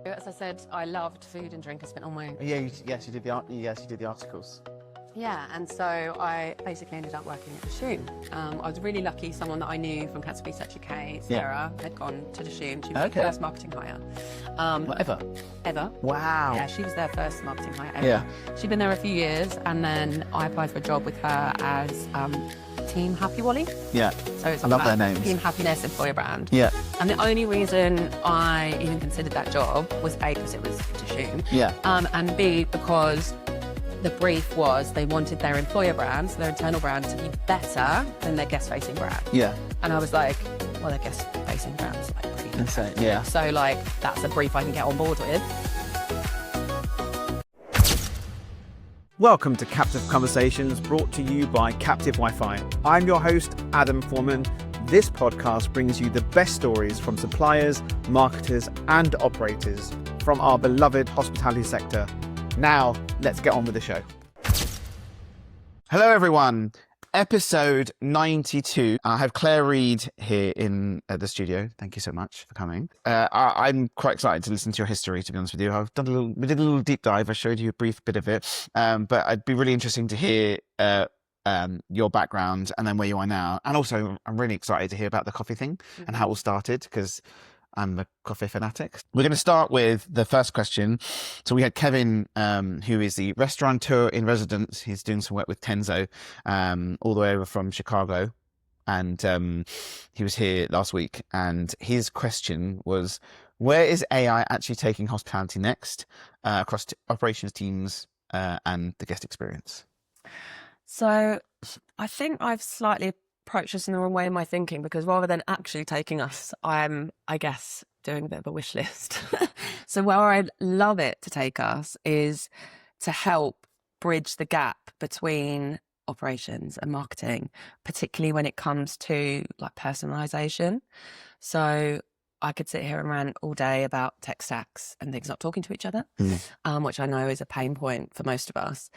As I said, I loved food and drink. I spent all my... Yes, you did the articles. Yeah, and so I basically ended up working at Dishoom. I was really lucky. Someone that I knew from Cafés, UK, Sarah, had gone to Dishoom. She was the first marketing hire. Ever. Wow. Yeah, she was their first marketing hire ever. Yeah. She'd been there a few years, and then I applied for a job with her as Team Happy Wally. Yeah. So it's I love their names. Team Happiness employer brand. Yeah. And the only reason I even considered that job was A, because it was Dishoom. Yeah. And B, because the brief was they wanted their employer brand, so their internal brand, to be better than their guest-facing brand. Yeah. And I was like, well, their guest-facing brand's like pretty good. Insane. Yeah. So like, that's a brief I can get on board with. Welcome to Captive Conversations, brought to you by Captive Wi-Fi. I'm your host, Adam Forman. This podcast brings you the best stories from suppliers, marketers, and operators from our beloved hospitality sector. Now, let's get on with the show. Hello, everyone. Episode 92. I have Claire Reid here in the studio. Thank you so much for coming. I'm quite excited to listen to your history, to be honest with you. We did a little deep dive. I showed you a brief bit of it, but it'd be really interesting to hear your background and then where you are now. And also, I'm really excited to hear about the coffee thing and how it all started, because I'm a coffee fanatic. We're going to start with the first question. So we had Kevin, who is the restaurateur in residence. He's doing some work with Tenzo, all the way over from Chicago. And he was here last week. And his question was, where is AI actually taking hospitality next across operations teams and the guest experience? So I think I've slightly approach this in the wrong way in my thinking, because rather than actually taking us, I'm, I guess, doing a bit of a wish list. So where I'd love it to take us is to help bridge the gap between operations and marketing, particularly when it comes to like personalization. So I could sit here and rant all day about tech stacks and things not talking to each other, which I know is a pain point for most of us.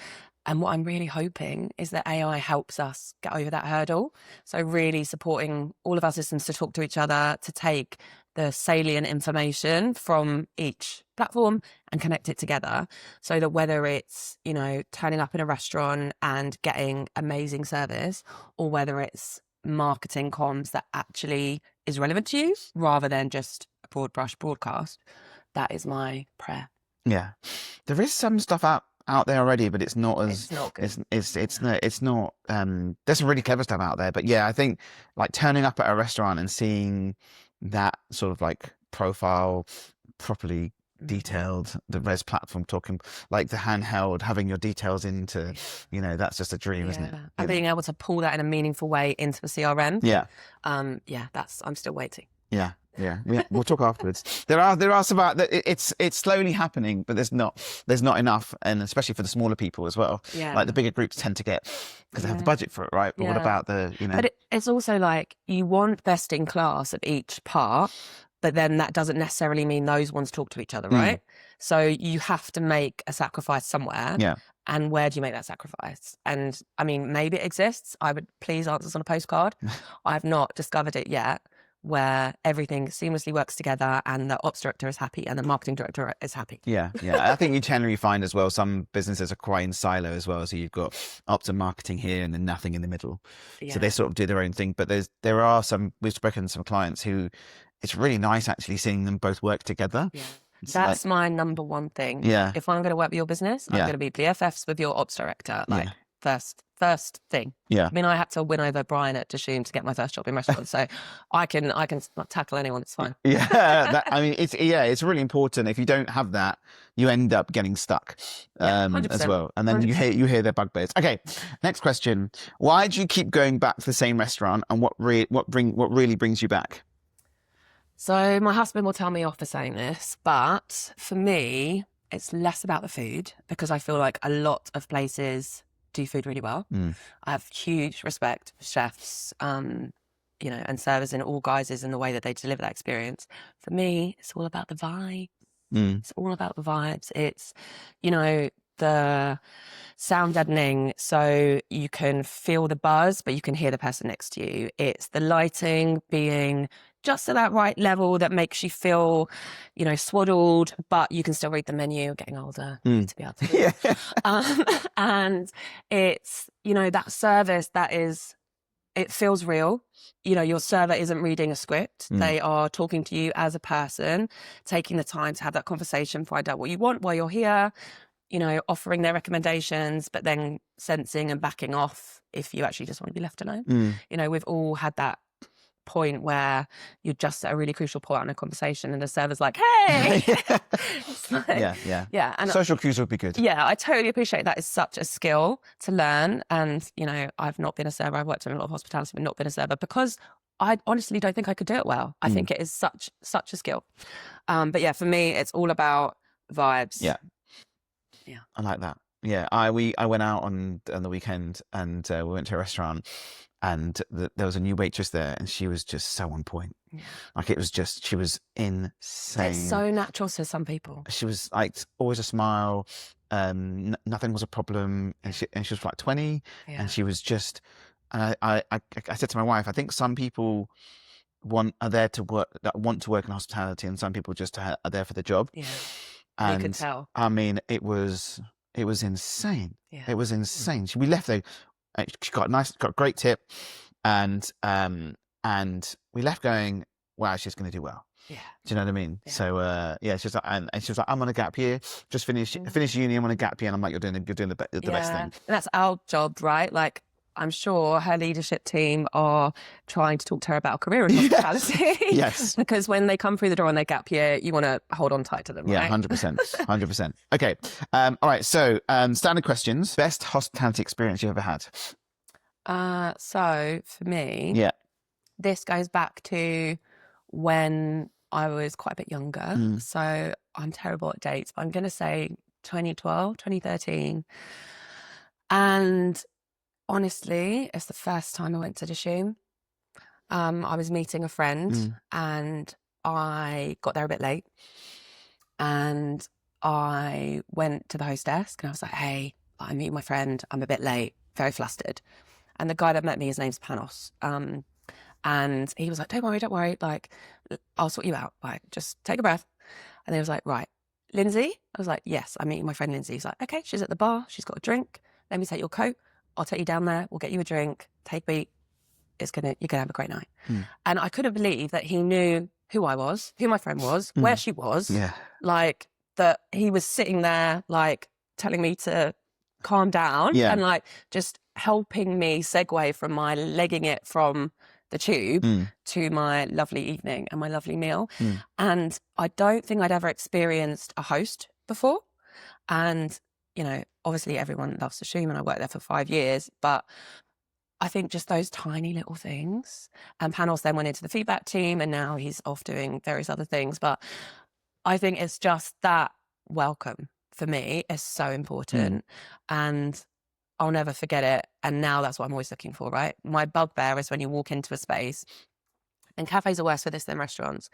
And what I'm really hoping is that AI helps us get over that hurdle. So really supporting all of our systems to talk to each other, to take the salient information from each platform and connect it together, so that whether it's, you know, turning up in a restaurant and getting amazing service, or whether it's marketing comms that actually is relevant to you rather than just a broad brush broadcast, that is my prayer. Yeah. There is some stuff out there already, but it's not as it's not good. It's not there's some really clever stuff out there, but yeah, I think like turning up at a restaurant and seeing that sort of like profile properly detailed, the res platform talking like the handheld, having your details into, you know, that's just a dream, isn't it? And being able to pull that in a meaningful way into the CRM. I'm still waiting. Yeah, we'll talk afterwards. There are some it's slowly happening, but there's not enough, and especially for the smaller people as well. Yeah, like the bigger groups tend to get, because they have the budget for it, right? But what about the, you know? But it's also like you want best in class of each part, but then that doesn't necessarily mean those ones talk to each other, right? So you have to make a sacrifice somewhere. Yeah. And where do you make that sacrifice? And I mean, maybe it exists. I would please answer this on a postcard. I've not discovered it yet, where everything seamlessly works together and the ops director is happy and the marketing director is happy. Yeah. I think you generally find as well, some businesses are quite in silo as well. So you've got ops and marketing here and then nothing in the middle. Yeah. So they sort of do their own thing. But there are some, we've spoken to some clients who, it's really nice actually seeing them both work together. Yeah. That's like my number one thing. Yeah. If I'm going to work with your business, I'm going to be BFFs with your ops director. Like first thing. Yeah. I mean, I had to win over Brian at Dishoom to get my first job in restaurants, so I can tackle anyone. It's fine. Yeah. It's really important. If you don't have that, you end up getting stuck as well, and then 100%. you hear their bugbears. Okay, next question. Why do you keep going back to the same restaurant, and what really brings you back? So my husband will tell me off for saying this, but for me, it's less about the food, because I feel like a lot of places do food really well. I have huge respect for chefs, and servers in all guises and the way that they deliver that experience. For me, it's all about the vibe. It's all about the vibes. It's, the sound deadening, so you can feel the buzz, but you can hear the person next to you. It's the lighting being just at that right level that makes you feel, swaddled, but you can still read the menu. Getting older, you need to be able to do it. And it's, that service it feels real. Your server isn't reading a script. They are talking to you as a person, taking the time to have that conversation, find out what you want while you're here, offering their recommendations, but then sensing and backing off if you actually just want to be left alone. We've all had that point where you're just at a really crucial point in a conversation and the server's like, hey. It's like, yeah. And social cues would be good. Yeah, I totally appreciate that. It's such a skill to learn. And, I've not been a server. I've worked in a lot of hospitality, but not been a server because I honestly don't think I could do it well. I think it is such a skill. But yeah, for me, it's all about vibes. Yeah. I like that. Yeah, I went out on the weekend and we went to a restaurant and there was a new waitress there and she was just so on point. Yeah. Like she was insane. It's so natural to some people. She was like always a smile. Nothing was a problem. And she was like 20 and she was just, and I said to my wife, I think some people want to work in hospitality and some people just are there for the job. Yeah. And you could tell. I mean, it was insane. Yeah. It was insane. We left there. She got a great tip, and we left going, wow, she's going to do well. Yeah. Do you know what I mean? Yeah. So she's like, and she was like, I'm on a gap year. Just finish uni. I'm on a gap year, and I'm like, you're doing the best thing. And that's our job, right? Like, I'm sure her leadership team are trying to talk to her about a career in hospitality. Yes. Because when they come through the door on their gap year, you want to hold on tight to them, yeah, right? 100%. 100%. Okay. All right. So standard questions. Best hospitality experience you've ever had? So for me, this goes back to when I was quite a bit younger. So I'm terrible at dates, but I'm going to say 2012, 2013. And honestly, it's the first time I went to Dishoom. I was meeting a friend and I got there a bit late and I went to the host desk and I was like, hey, I'm meeting my friend. I'm a bit late, very flustered. And the guy that met me, his name's Panos. And he was like, don't worry. Like, I'll sort you out. Like, just take a breath. And he was like, right, Lindsay? I was like, yes, I'm meeting my friend Lindsay. He's like, okay, she's at the bar. She's got a drink. Let me take your coat. I'll take you down there. We'll get you a drink. Take a beat. You're gonna have a great night. And I couldn't believe that he knew who I was, who my friend was, where she was. Yeah. Like that he was sitting there, like telling me to calm down and like just helping me segue from my legging it from the tube to my lovely evening and my lovely meal. And I don't think I'd ever experienced a host before. And obviously everyone loves Dishoom and I worked there for 5 years, but I think just those tiny little things. And Panos then went into the feedback team and now he's off doing various other things. But I think it's just that welcome for me is so important and I'll never forget it. And now that's what I'm always looking for, right? My bugbear is when you walk into a space, and cafes are worse for this than restaurants,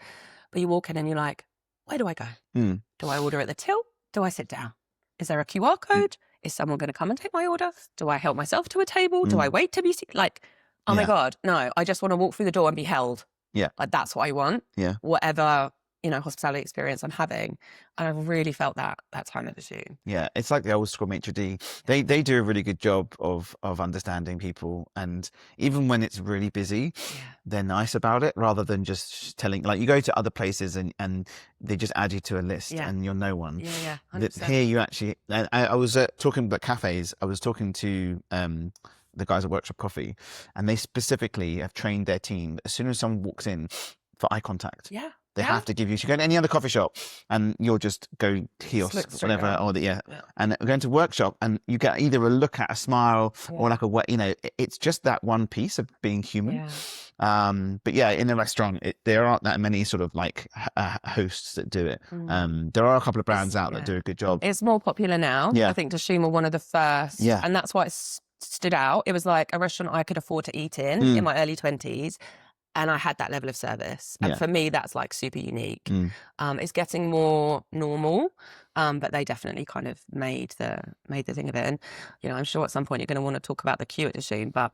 but you walk in and you're like, where do I go? Do I order at the till? Do I sit down? Is there a QR code? Is someone going to come and take my order? Do I help myself to a table? Do I wait to be like, oh my God, no, I just want to walk through the door and be held. Yeah. Like that's what I want. Yeah. Whatever, hospitality experience I'm having. And I've really felt that time at Dishoom. Yeah. It's like the old school maitre d'. They do a really good job of understanding people. And even when it's really busy, they're nice about it rather than just telling, like you go to other places and they just add you to a list and you're no one. Yeah. 100%. Here you actually, I was talking about cafes. I was talking to, the guys at Workshop Coffee, and they specifically have trained their team that as soon as someone walks in for eye contact. Yeah. They have to give you. You go to any other coffee shop, and you'll just go kiosk, whatever, or and going to Workshop, and you get either a look at, a smile, or like it's just that one piece of being human. Yeah. But yeah, in a restaurant, there aren't that many sort of like hosts that do it. There are a couple of brands out that do a good job. It's more popular now. Yeah. I think Dishoom were one of the first. Yeah. And that's why it stood out. It was like a restaurant I could afford to eat in my early 20s. And I had that level of service. And for me, that's like super unique. It's getting more normal, but they definitely kind of made the thing of it. And, I'm sure at some point you're going to want to talk about the queue at Dishoom, but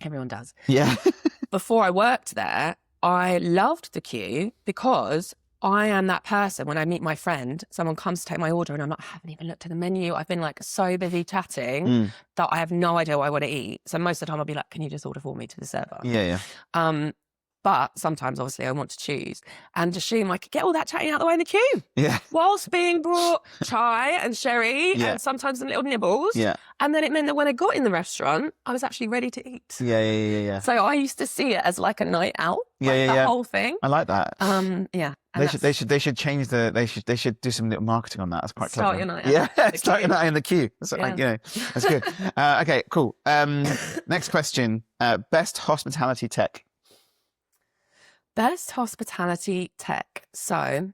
everyone does. Yeah. Before I worked there, I loved the queue because I am that person when I meet my friend, someone comes to take my order and I'm like, I haven't even looked at the menu. I've been like so busy chatting that I have no idea what I want to eat. So most of the time I'll be like, can you just order for me to the server? Yeah. But sometimes, obviously, I want to choose. And Dishoom, I could get all that chatting out the way in the queue. Yeah. Whilst being brought chai and sherry and sometimes some little nibbles. Yeah. And then it meant that when I got in the restaurant, I was actually ready to eat. Yeah. So I used to see it as like a night out. The whole thing. I like that. Yeah. They should change they should do some little marketing on that. That's quite Start clever. your night out. Yeah. Start your night in the queue. So, that's good. Okay, cool. Next question. Best hospitality tech. Best hospitality tech. So,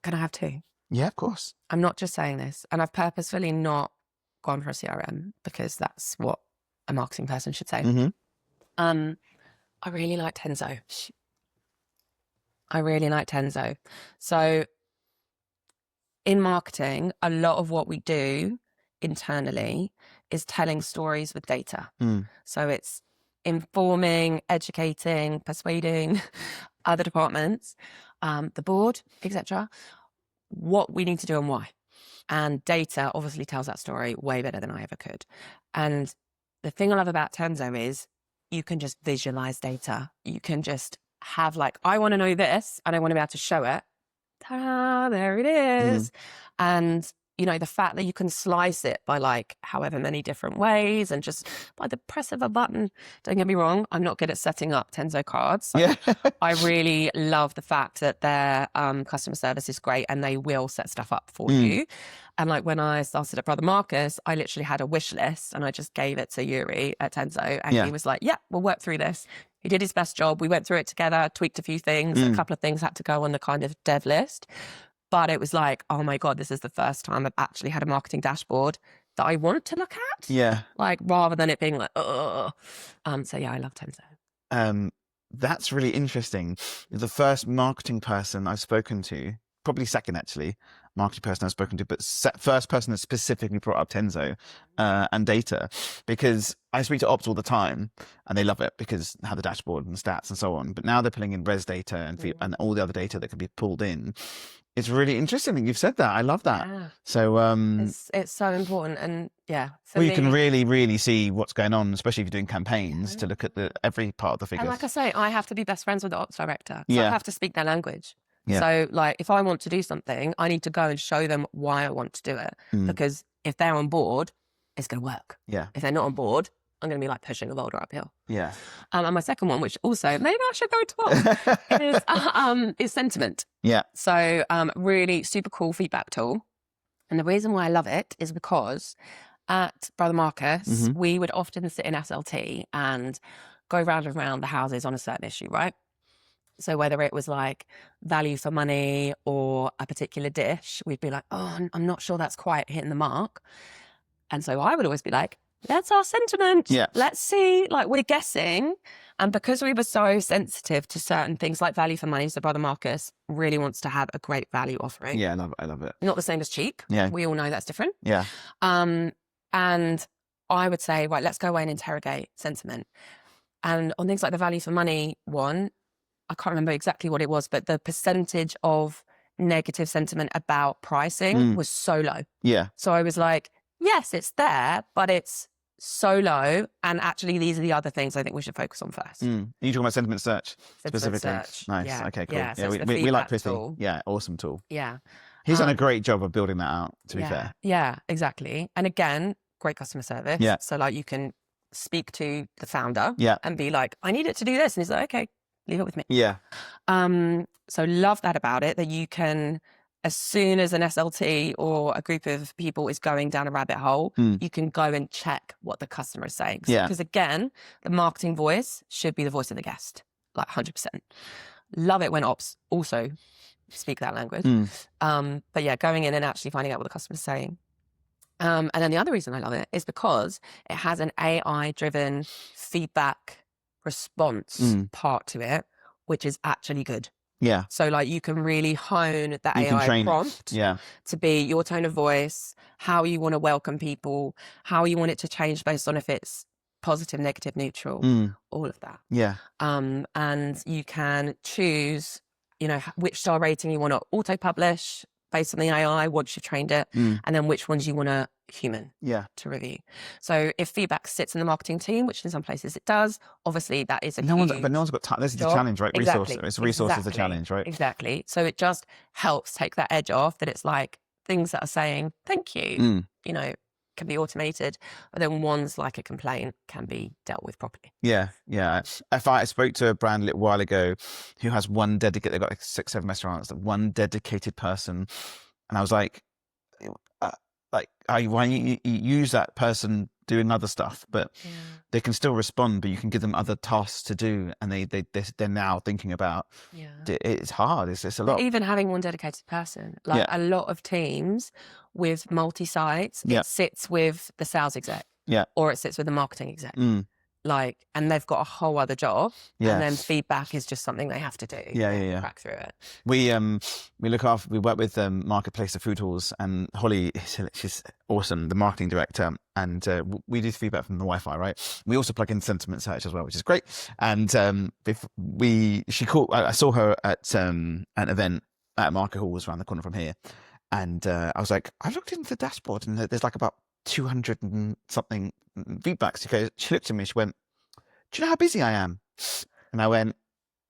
can I have two? Yeah, of course. I'm not just saying this, and I've purposefully not gone for a CRM because that's what a marketing person should say. Mm-hmm. I really like Tenzo. So in marketing, a lot of what we do internally is telling stories with data. So it's informing, educating, persuading other departments, the board, etc., what we need to do and why. And data obviously tells that story way better than I ever could. And the thing I love about Tenzo is you can just visualize data. You can just have like, I want to know this and I want to be able to show it. Ta-da, there it is. And the fact that you can slice it by like however many different ways and just by the press of a button. Don't get me wrong, I'm not good at setting up Tenzo cards. I really love the fact that their customer service is great and they will set stuff up for you. And like when I started at Brother Marcus, I literally had a wish list and I just gave it to Yuri at Tenzo and he was like, yeah, we'll work through this. He did his best job. We went through it together, tweaked a few things. A couple of things had to go on the kind of dev list. But it was like, oh my God, this is the first time I've actually had a marketing dashboard that I want to look at. Yeah. Like rather than it being like, oh. So yeah, I love Tenzo. That's really interesting. You're the first marketing person I've spoken to, probably second actually, marketing person I've spoken to, but first person that specifically brought up Tenzo and data, because I speak to ops all the time and they love it because they have the dashboard and the stats and so on. But now they're pulling in res data and all the other data that can be pulled in. It's really interesting that you've said that. I love that. Yeah. So it's so important, and yeah. Well, you can really see what's going on, especially if you're doing campaigns, to look at every part of the figures. And like I say, I have to be best friends with the ops director. So I have to speak their language. Yeah. So like, if I want to do something, I need to go and show them why I want to do it. Because if they're on board, it's going to work. Yeah. If they're not on board, I'm going to be like pushing a boulder uphill. Yeah. And my second one, which also maybe I should go to ops, is sentiment. Yeah. So really super cool feedback tool. And the reason why I love it is because at Brother Marcus, we would often sit in SLT and go round and round the houses on a certain issue, right? So whether it was like value for money or a particular dish, we'd be like, oh, I'm not sure that's quite hitting the mark. And so I would always be like, that's our sentiment. Yeah. Let's see, like we're guessing. And because we were so sensitive to certain things like value for money, so Brother Marcus really wants to have a great value offering. Yeah, I love it. Not the same as cheap. Yeah. We all know that's different. Yeah. And I would say, right, let's go away and interrogate sentiment. And on things like the value for money one, I can't remember exactly what it was, but the percentage of negative sentiment about pricing was so low. Yeah. So I was like, yes, it's there, but it's so low. And actually, these are the other things I think we should focus on first. Are you talking about sentiment search specifically? Search. Nice. Yeah. Okay, cool. Yeah, so we like Pithy. tool. Yeah, awesome tool. Yeah. He's done a great job of building that out, to be fair. Yeah, exactly. And again, great customer service. Yeah. So like you can speak to the founder Yeah. and be like, I need it to do this. And he's like, okay, leave it with me. Yeah. So love that about it, that you can, as soon as an SLT or a group of people is going down a rabbit hole, you can go and check what the customer is saying. Yeah. Because again, the marketing voice should be the voice of the guest, like 100%. Love it when ops also speak that language. But yeah, going in and actually finding out what the customer's saying. And then the other reason I love it is because it has an AI-driven feedback response part to it, which is actually good. Yeah. So like you can really hone the You can AI train prompt to be your tone of voice, how you want to welcome people, how you want it to change based on if it's positive, negative, neutral, all of that. Yeah. And you can choose, which star rating you want to auto-publish based on the AI once you've trained it, and then which ones you want a human to review. So if feedback sits in the marketing team, which in some places it does, obviously that is a no one's got time. This is the challenge, right? Exactly. It's resources the challenge, right? Exactly. So it just helps take that edge off, that it's like things that are saying thank you, can be automated, but then ones like a complaint can be dealt with properly. Yeah. If I spoke to a brand a little while ago who has one dedicated, they've got like 6-7 restaurants, one dedicated person, and I was like, why don't you use that person doing other stuff, but they can still respond, but you can give them other tasks to do, and they're now thinking about it's hard. It's a lot. But even having one dedicated person, like a lot of teams with multi-sites, it sits with the sales exec, or it sits with the marketing exec. And they've got a whole other job, and then feedback is just something they have to do. Crack through it. We work with Marketplace of Food Halls, and Holly, she's awesome, the marketing director, and we do feedback from the Wi-Fi, right? We also plug in sentiment search as well, which is great. And I saw her at an event at Market Halls around the corner from here, and I was like, I looked into the dashboard, and there's like about 200 and something feedbacks. She looked at me, she went, do you know how busy I am? And I went,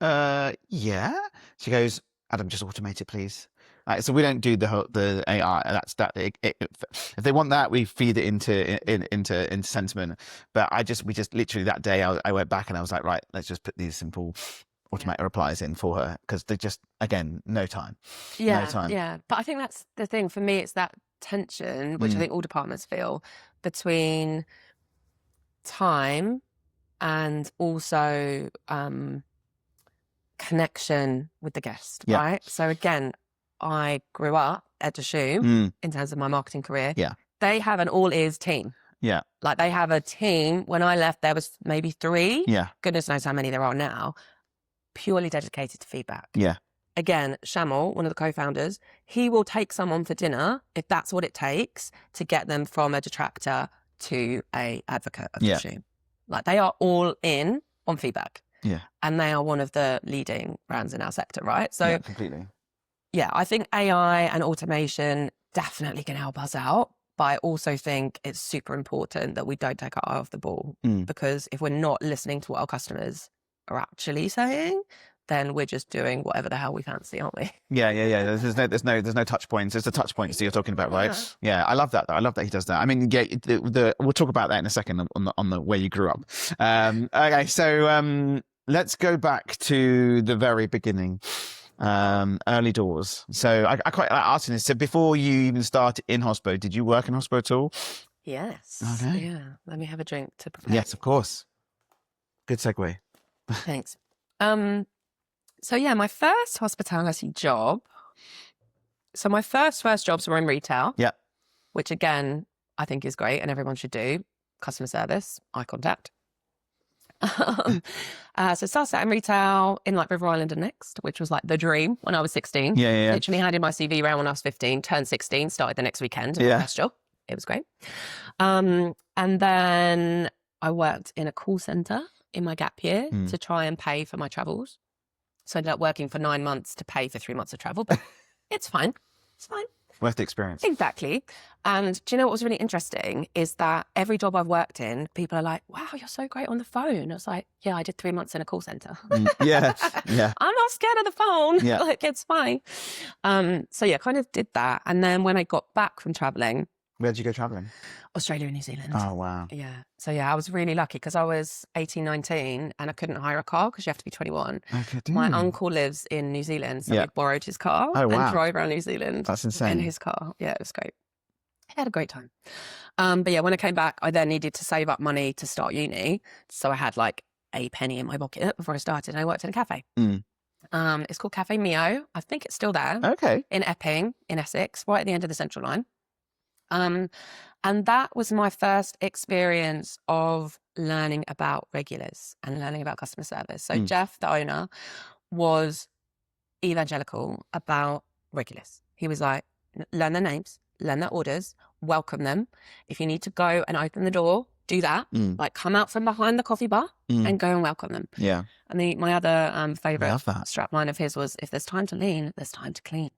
yeah. She goes, Adam, just automate it, please. So we don't do the AI. That's that. If they want that, we feed it into sentiment. But we just literally that day I went back and I was like, right, let's just put these simple automated replies in for her, because they just, again, no time. Yeah, no time. Yeah. But I think that's the thing for me. It's that tension, which I think all departments feel, between time and also connection with the guest, right? So again, I grew up at Dishoom in terms of my marketing career. Yeah. They have an all-ears team. Yeah. Like they have a team. When I left, there was maybe 3. Yeah. Goodness knows how many there are now. Purely dedicated to feedback. Yeah. Again, Shamal, one of the co-founders, he will take someone for dinner if that's what it takes to get them from a detractor to a advocate of Dishoom. Like they are all in on feedback. Yeah. And they are one of the leading brands in our sector, right? So yeah, completely. Yeah, I think AI and automation definitely can help us out. But I also think it's super important that we don't take our eye off the ball, because if we're not listening to what our customers are actually saying, then we're just doing whatever the hell we fancy, aren't we? Yeah. There's no touch points. It's the touch points that you're talking about, right? Yeah, I love that. I love that he does that. I mean, we'll talk about that in a second on the where you grew up. Okay, so let's go back to the very beginning, early doors. So I quite like asking this. So before you even started in hospo, did you work in hospo at all? Yes. Okay. Yeah. Let me have a drink to prepare. Yes, of course. Good segue. Thanks. So yeah, my first hospitality job. So my first jobs were in retail. Yeah. Which again, I think is great and everyone should do. Customer service, eye contact. So started out in retail in like River Island and Next, which was like the dream when I was 16. Yeah. Literally handed my CV around when I was 15, turned 16, started the next weekend. My first job. It was great. And then I worked in a call centre in my gap year to try and pay for my travels. So I ended up working for 9 months to pay for 3 months of travel, but it's fine. It's fine. Worth the experience. Exactly. And do you know what was really interesting is that every job I've worked in, people are like, wow, you're so great on the phone. I was like, yeah, I did 3 months in a call centre. Yeah. I'm not scared of the phone. Yeah. Like, it's fine. So yeah, kind of did that. And then when I got back from travelling. Where did you go travelling? Australia and New Zealand. Oh, wow. Yeah. So yeah, I was really lucky because I was 18, 19 and I couldn't hire a car because you have to be 21. Okay, my uncle lives in New Zealand, so we borrowed his car and drove around New Zealand. That's insane. In his car. Yeah, it was great. I had a great time. But yeah, when I came back, I then needed to save up money to start uni. So I had like a penny in my pocket before I started, and I worked in a cafe. It's called Cafe Mio. I think it's still there. Okay. In Epping, in Essex, right at the end of the Central Line. And that was my first experience of learning about regulars and learning about customer service. So Jeff, the owner, was evangelical about regulars. He was like, learn their names, learn their orders, welcome them. If you need to go and open the door, do that. Like come out from behind the coffee bar and go and welcome them. Yeah. And my other favourite Love that. strapline of his was, if there's time to lean, there's time to clean.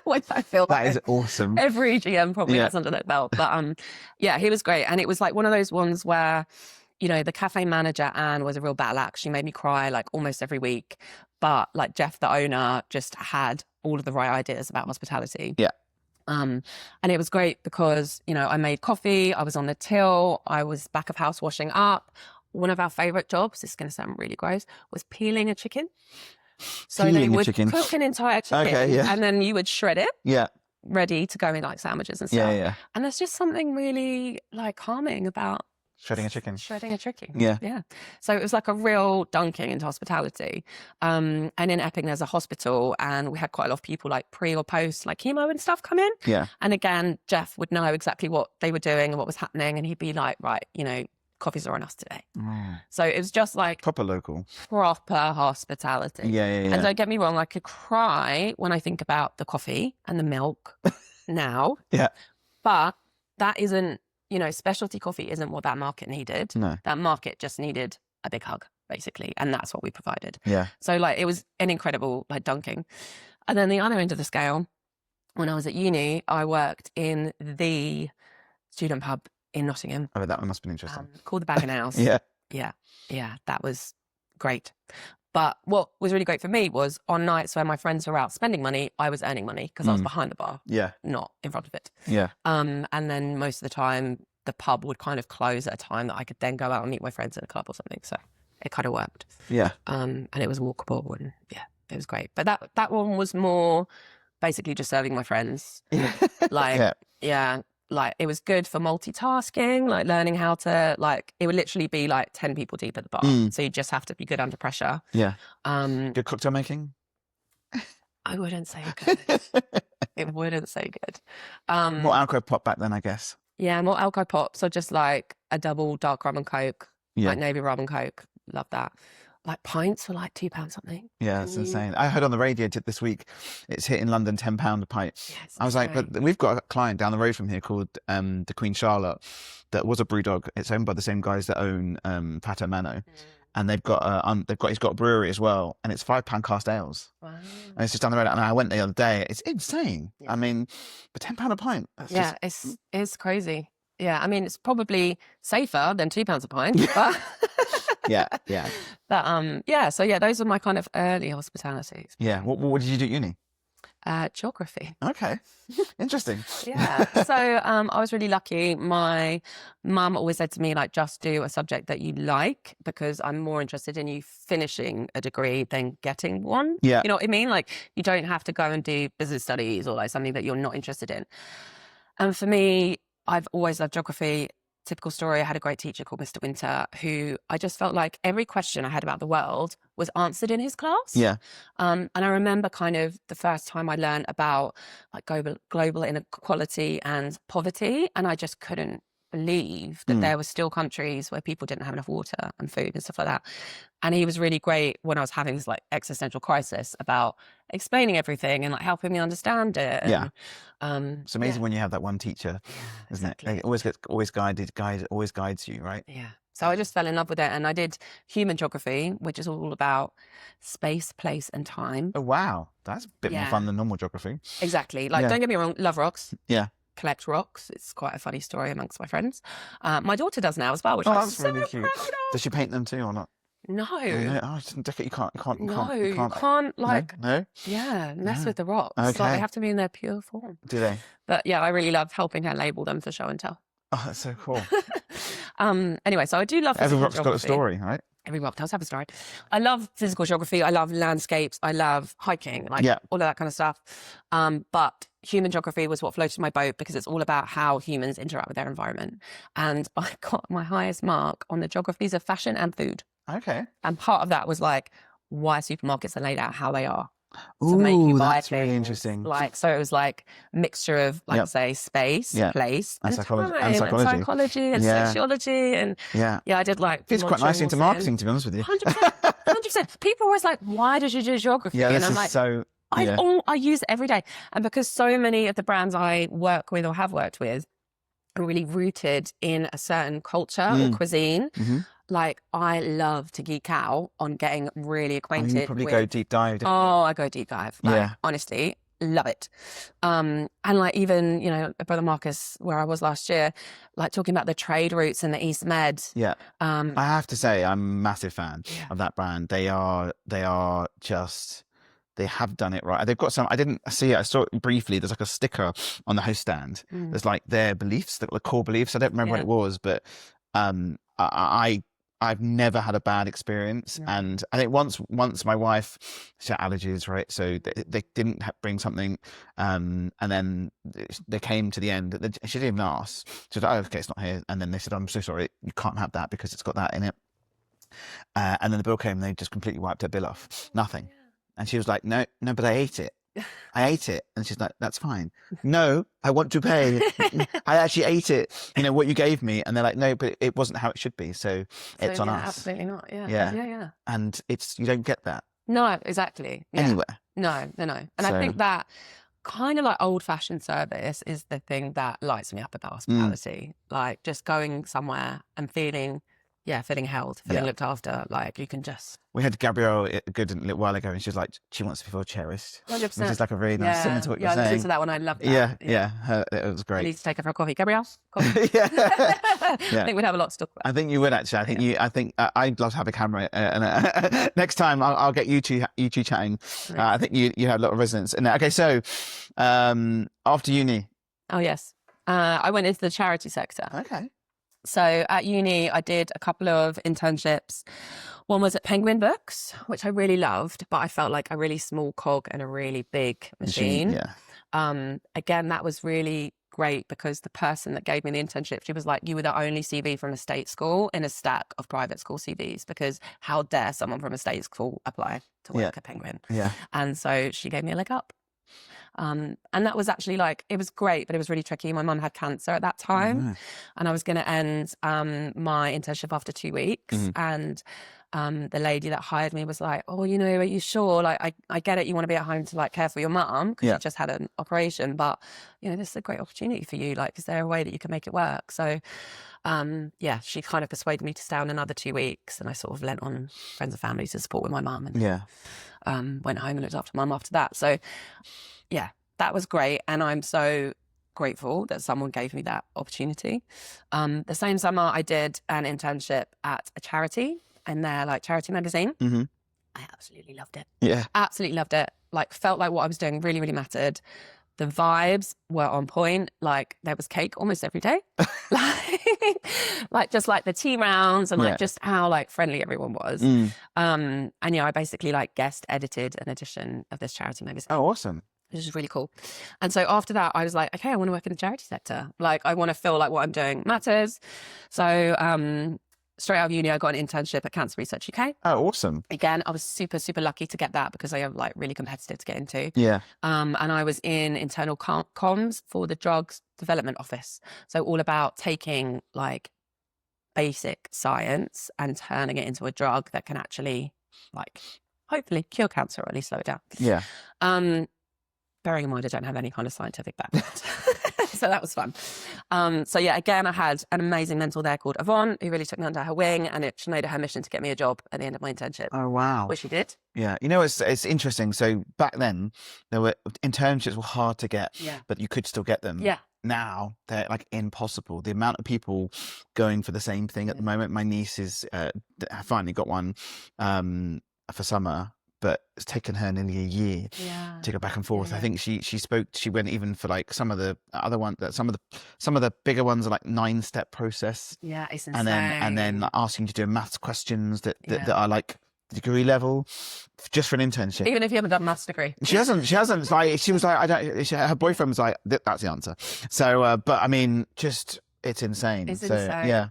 Which I feel That like is awesome. every GM probably has under their belt. But yeah, he was great. And it was like one of those ones where, you know, the cafe manager, Anne, was a real battle axe. She made me cry like almost every week. But like Jeff, the owner, just had all of the right ideas about hospitality. Yeah. And it was great because, you know, I made coffee, I was on the till, I was back of house washing up. One of our favourite jobs, this is going to sound really gross, was peeling a chicken. So they Peeling a would chicken. cook an entire chicken, Okay, yeah. and then you would shred it, Yeah. ready to go in like sandwiches and stuff. Yeah, yeah. And there's just something really like calming about Shredding a chicken. shredding a chicken. Yeah. Yeah. So it was like a real dunking into hospitality. And in Epping, there's a hospital, and we had quite a lot of people like pre or post like chemo and stuff come in. Yeah. And again, Jeff would know exactly what they were doing and what was happening. And he'd be like, right, you know, coffees are on us today. So it was just like Proper local. proper hospitality. Yeah, yeah, yeah. And don't get me wrong, I could cry when I think about the coffee and the milk now. Yeah. But that isn't, you know, specialty coffee isn't what that market needed. No. That market just needed a big hug, basically. And that's what we provided. Yeah. So like it was an incredible like dunking. And then the other end of the scale, when I was at uni, I worked in the student pub in Nottingham I bet that one must have been interesting. called the Bag and Ales. Yeah. Yeah, that was great. But what was really great for me was on nights where my friends were out spending money, I was earning money because I was behind the bar, Yeah. not in front of it. Yeah. And then most of the time, the pub would kind of close at a time that I could then go out and meet my friends in a club or something. So it kind of worked. Yeah. And it was walkable, and yeah, it was great. But that one was more basically just serving my friends. Like, yeah, like it was good for multitasking, like learning how to, like, it would literally be like 10 people deep at the bar. So you just have to be good under pressure. Yeah. Um, Good cocktail making? I wouldn't say good. It wouldn't say good. More alcohol pop back then, I guess. Yeah, more alcohol pops, or just like a double dark rum and coke, Yeah. like navy rum and coke. Love that. Like pints for like £2 something. Yeah, that's insane. I heard on the radio this week, it's hit in London £10 a pint. Yes, I was like, but we've got a client down the road from here called the Queen Charlotte that was a brewdog. It's owned by the same guys that own Pato Mano. And he's got a brewery as well, and it's £5 cast ales. Wow. And it's just down the road. And I went the other day. It's insane. Yeah. I mean, but £10 a pint. That's Yeah, it's crazy. Yeah, I mean, it's probably safer than £2 a pint. But yeah. but yeah. So yeah, those are my kind of early hospitalities. Yeah. What did you do at uni? Geography. Okay, interesting. Yeah. So I was really lucky. My mum always said to me, like, just do a subject that you like, because I'm more interested in you finishing a degree than getting one. Yeah. You know what I mean? Like, you don't have to go and do business studies or like something that you're not interested in. And for me, I've always loved geography. Typical story, I had a great teacher called Mr. Winter, who I just felt like every question I had about the world was answered in his class. Yeah. And I remember kind of the first time I learned about like global inequality and poverty, and I just couldn't believe that there were still countries where people didn't have enough water and food and stuff like that. And he was really great when I was having this like existential crisis about explaining everything and like helping me understand it. Yeah. And, It's amazing when you have that one teacher, isn't exactly. it? Like, always guides you, right? Yeah. So I just fell in love with it, and I did human geography, which is all about space, place, and time. Oh wow, that's a bit more Yeah. fun than normal geography. Exactly. Like, Yeah. don't get me wrong, love rocks. Yeah. Collect rocks. It's quite a funny story amongst my friends. My daughter does now as well, which Oh, I'm that's so really cute. proud of. Does she paint them too or not? No. Oh, no. Oh, it's you can't. No, You you can't. can't like, No. yeah, mess No. with the rocks. Like, Okay. they have to be in their pure form. Do they? But yeah, I really love helping her label them for show and tell. Oh, that's so cool. Anyway, so I do love Every physical rock's got a geography. story, right? Every rock does have a story. I love physical geography. I love landscapes. I love hiking, like Yeah. all of that kind of stuff. But human geography was what floated my boat, because it's all about how humans interact with their environment. And I got my highest mark on the geographies of fashion and food. Okay. And part of that was like why supermarkets are laid out how they are. To make you Ooh, buy that's really things. interesting. Like, so it was like a mixture of, like, Yep. say, space, Yeah. place, And and psychology- time, and psychology. and Yeah. sociology, and Yeah. yeah, I did like Fits quite nicely into marketing, to be honest with you. 100%. 100%. People are always like, why did you do geography? Yeah, and this I'm is like, so. Yeah. I use it every day. And because so many of the brands I work with or have worked with are really rooted in a certain culture or cuisine. Like, I love to geek out on getting really acquainted you probably with... go deep dive. Oh, I go deep dive. Like, Yeah. honestly, love it. And like, even, you know, Brother Marcus, where I was last year, like talking about the trade routes in the East Med. Yeah. I have to say, I'm a massive fan of that brand. They are just... They have done it right. They've got some... I didn't see it. I saw it briefly. There's like a sticker on the host stand. There's like their beliefs, the core beliefs. I don't remember what it was, but I've never had a bad experience. And I think once my wife, she had allergies, right? So they didn't bring something. And then they came to the end. She didn't even ask. She said, oh, okay, it's not here. And then they said, I'm so sorry, you can't have that because it's got that in it. And then the bill came and they just completely wiped her bill off. Nothing. And she was like, no, but I ate it. I ate it. And she's like, that's fine. No, I want to pay. I actually ate it. You know, what you gave me. And they're like, no, but it wasn't how it should be. So it's on us. Absolutely not. Yeah. And you don't get that. No, exactly. Yeah. Anywhere. No. And I think that kind of like old-fashioned service is the thing that lights me up about hospitality. Like, just going somewhere and feeling held, feeling looked after. Like, you can just... We had Gabrielle a little while ago, and she was like, she wants to feel cherished. 100%. Which is like a really nice similar to what you're I saying. listened to that one. I loved that. It was great. I need to take her for a coffee. Gabrielle, coffee. I think we'd have a lot to talk about. I think you would, actually. I think I'd love to have a camera. And next time I'll get you two chatting. I think you have a lot of resonance. And okay, so after uni. Oh yes, I went into the charity sector. Okay. So at uni, I did a couple of internships. One was at Penguin Books, which I really loved, but I felt like a really small cog in a really big machine. Again, that was really great because the person that gave me the internship, she was like, you were the only CV from a state school in a stack of private school CVs, because how dare someone from a state school apply to work at Penguin? And so she gave me a leg up. And that was actually like, it was great, but it was really tricky. My mum had cancer at that time, and I was going to end my internship after 2 weeks. And the lady that hired me was like, oh, you know, are you sure? Like, I get it, you want to be at home to like care for your mum because you just had an operation, but you know, this is a great opportunity for you. Like, is there a way that you can make it work? So she kind of persuaded me to stay on another 2 weeks, and I sort of lent on friends and family to support with my mum, and went home and looked after mum after that. So yeah, that was great. And I'm so grateful that someone gave me that opportunity. The same summer I did an internship at a charity in their like charity magazine. I absolutely loved it. Yeah. Absolutely loved it. Like, felt like what I was doing really, really mattered. The vibes were on point. Like, there was cake almost every day. like just like the tea rounds and like just how like friendly everyone was. And I basically like guest edited an edition of this charity magazine. Oh, awesome. Which is really cool. And so after that, I was like, okay, I want to work in the charity sector. Like, I want to feel like what I'm doing matters. So straight out of uni, I got an internship at Cancer Research UK. Oh, awesome. Again, I was super, super lucky to get that because they are like really competitive to get into. And I was in internal comms for the Drugs Development Office. So all about taking like basic science and turning it into a drug that can actually like hopefully cure cancer or at least slow it down. Bearing in mind, I don't have any kind of scientific background. So that was fun. Again, I had an amazing mentor there called Yvonne, who really took me under her wing, and she made it her mission to get me a job at the end of my internship. Oh, wow. Which she did. Yeah. You know, it's interesting. So back then, internships were hard to get, but you could still get them. Yeah. Now they're like impossible. The amount of people going for the same thing at the moment. My niece is finally got one for summer, but it's taken her nearly a year to go back and forth. I think she went even for like some of the other ones, some of the bigger ones are like 9-step process. Yeah, it's insane. And then like, asking you to do maths questions that are like degree level just for an internship. Even if you haven't done a maths degree. She hasn't. Like, she was like, her boyfriend was like, that's the answer. So, but I mean, just, it's insane. It's insane. Yeah.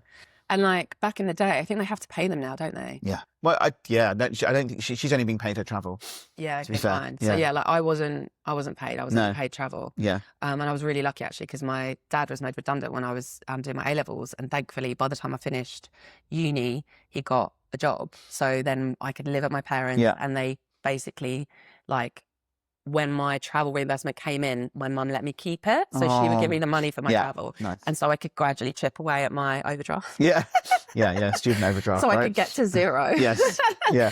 And like back in the day, I think they have to pay them now, don't they? Yeah. Well, I don't think she's only being paid her travel. Yeah, to be fair. Fine. So like I wasn't paid. I was paid travel. Yeah. And I was really lucky actually because my dad was made redundant when I was doing my A-levels, and thankfully by the time I finished uni, he got a job. So then I could live at my parents, and they basically like when my travel reimbursement came in, my mum let me keep it. So she would give me the money for my travel. Nice. And so I could gradually chip away at my overdraft. Yeah. Yeah. Student overdraft. So right? I could get to zero. Yes. Yeah.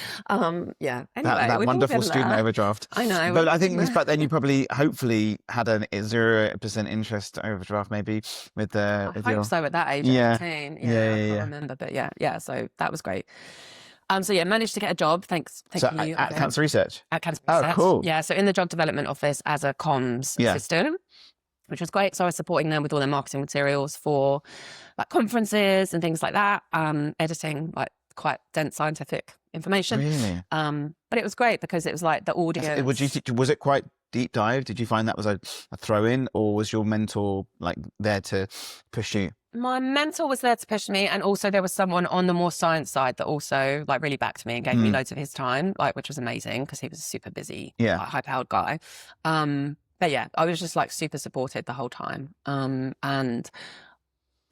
Yeah. Anyway, that we've all wonderful been student there. overdraft. I know. But I think back then you probably, hopefully, had a 0% interest overdraft maybe with the. I hope so at that age. Yeah. 18. Yeah. I can't remember, but yeah. So that was great. So yeah, managed to get a job. Thank you. At Cancer Research. At Cancer Oh, Research. cool. Yeah, so in the drug development office as a comms assistant, which was great. So I was supporting them with all their marketing materials for like conferences and things like that, editing like quite dense scientific information. Really? But it was great because it was like the audience. Was it quite deep dive? Did you find that was a throw in, or was your mentor like there to push you? My mentor was there to push me, and also there was someone on the more science side that also like really backed me and gave me loads of his time, like, which was amazing because he was a super busy, like, high-powered guy. But yeah, I was just like super supported the whole time. And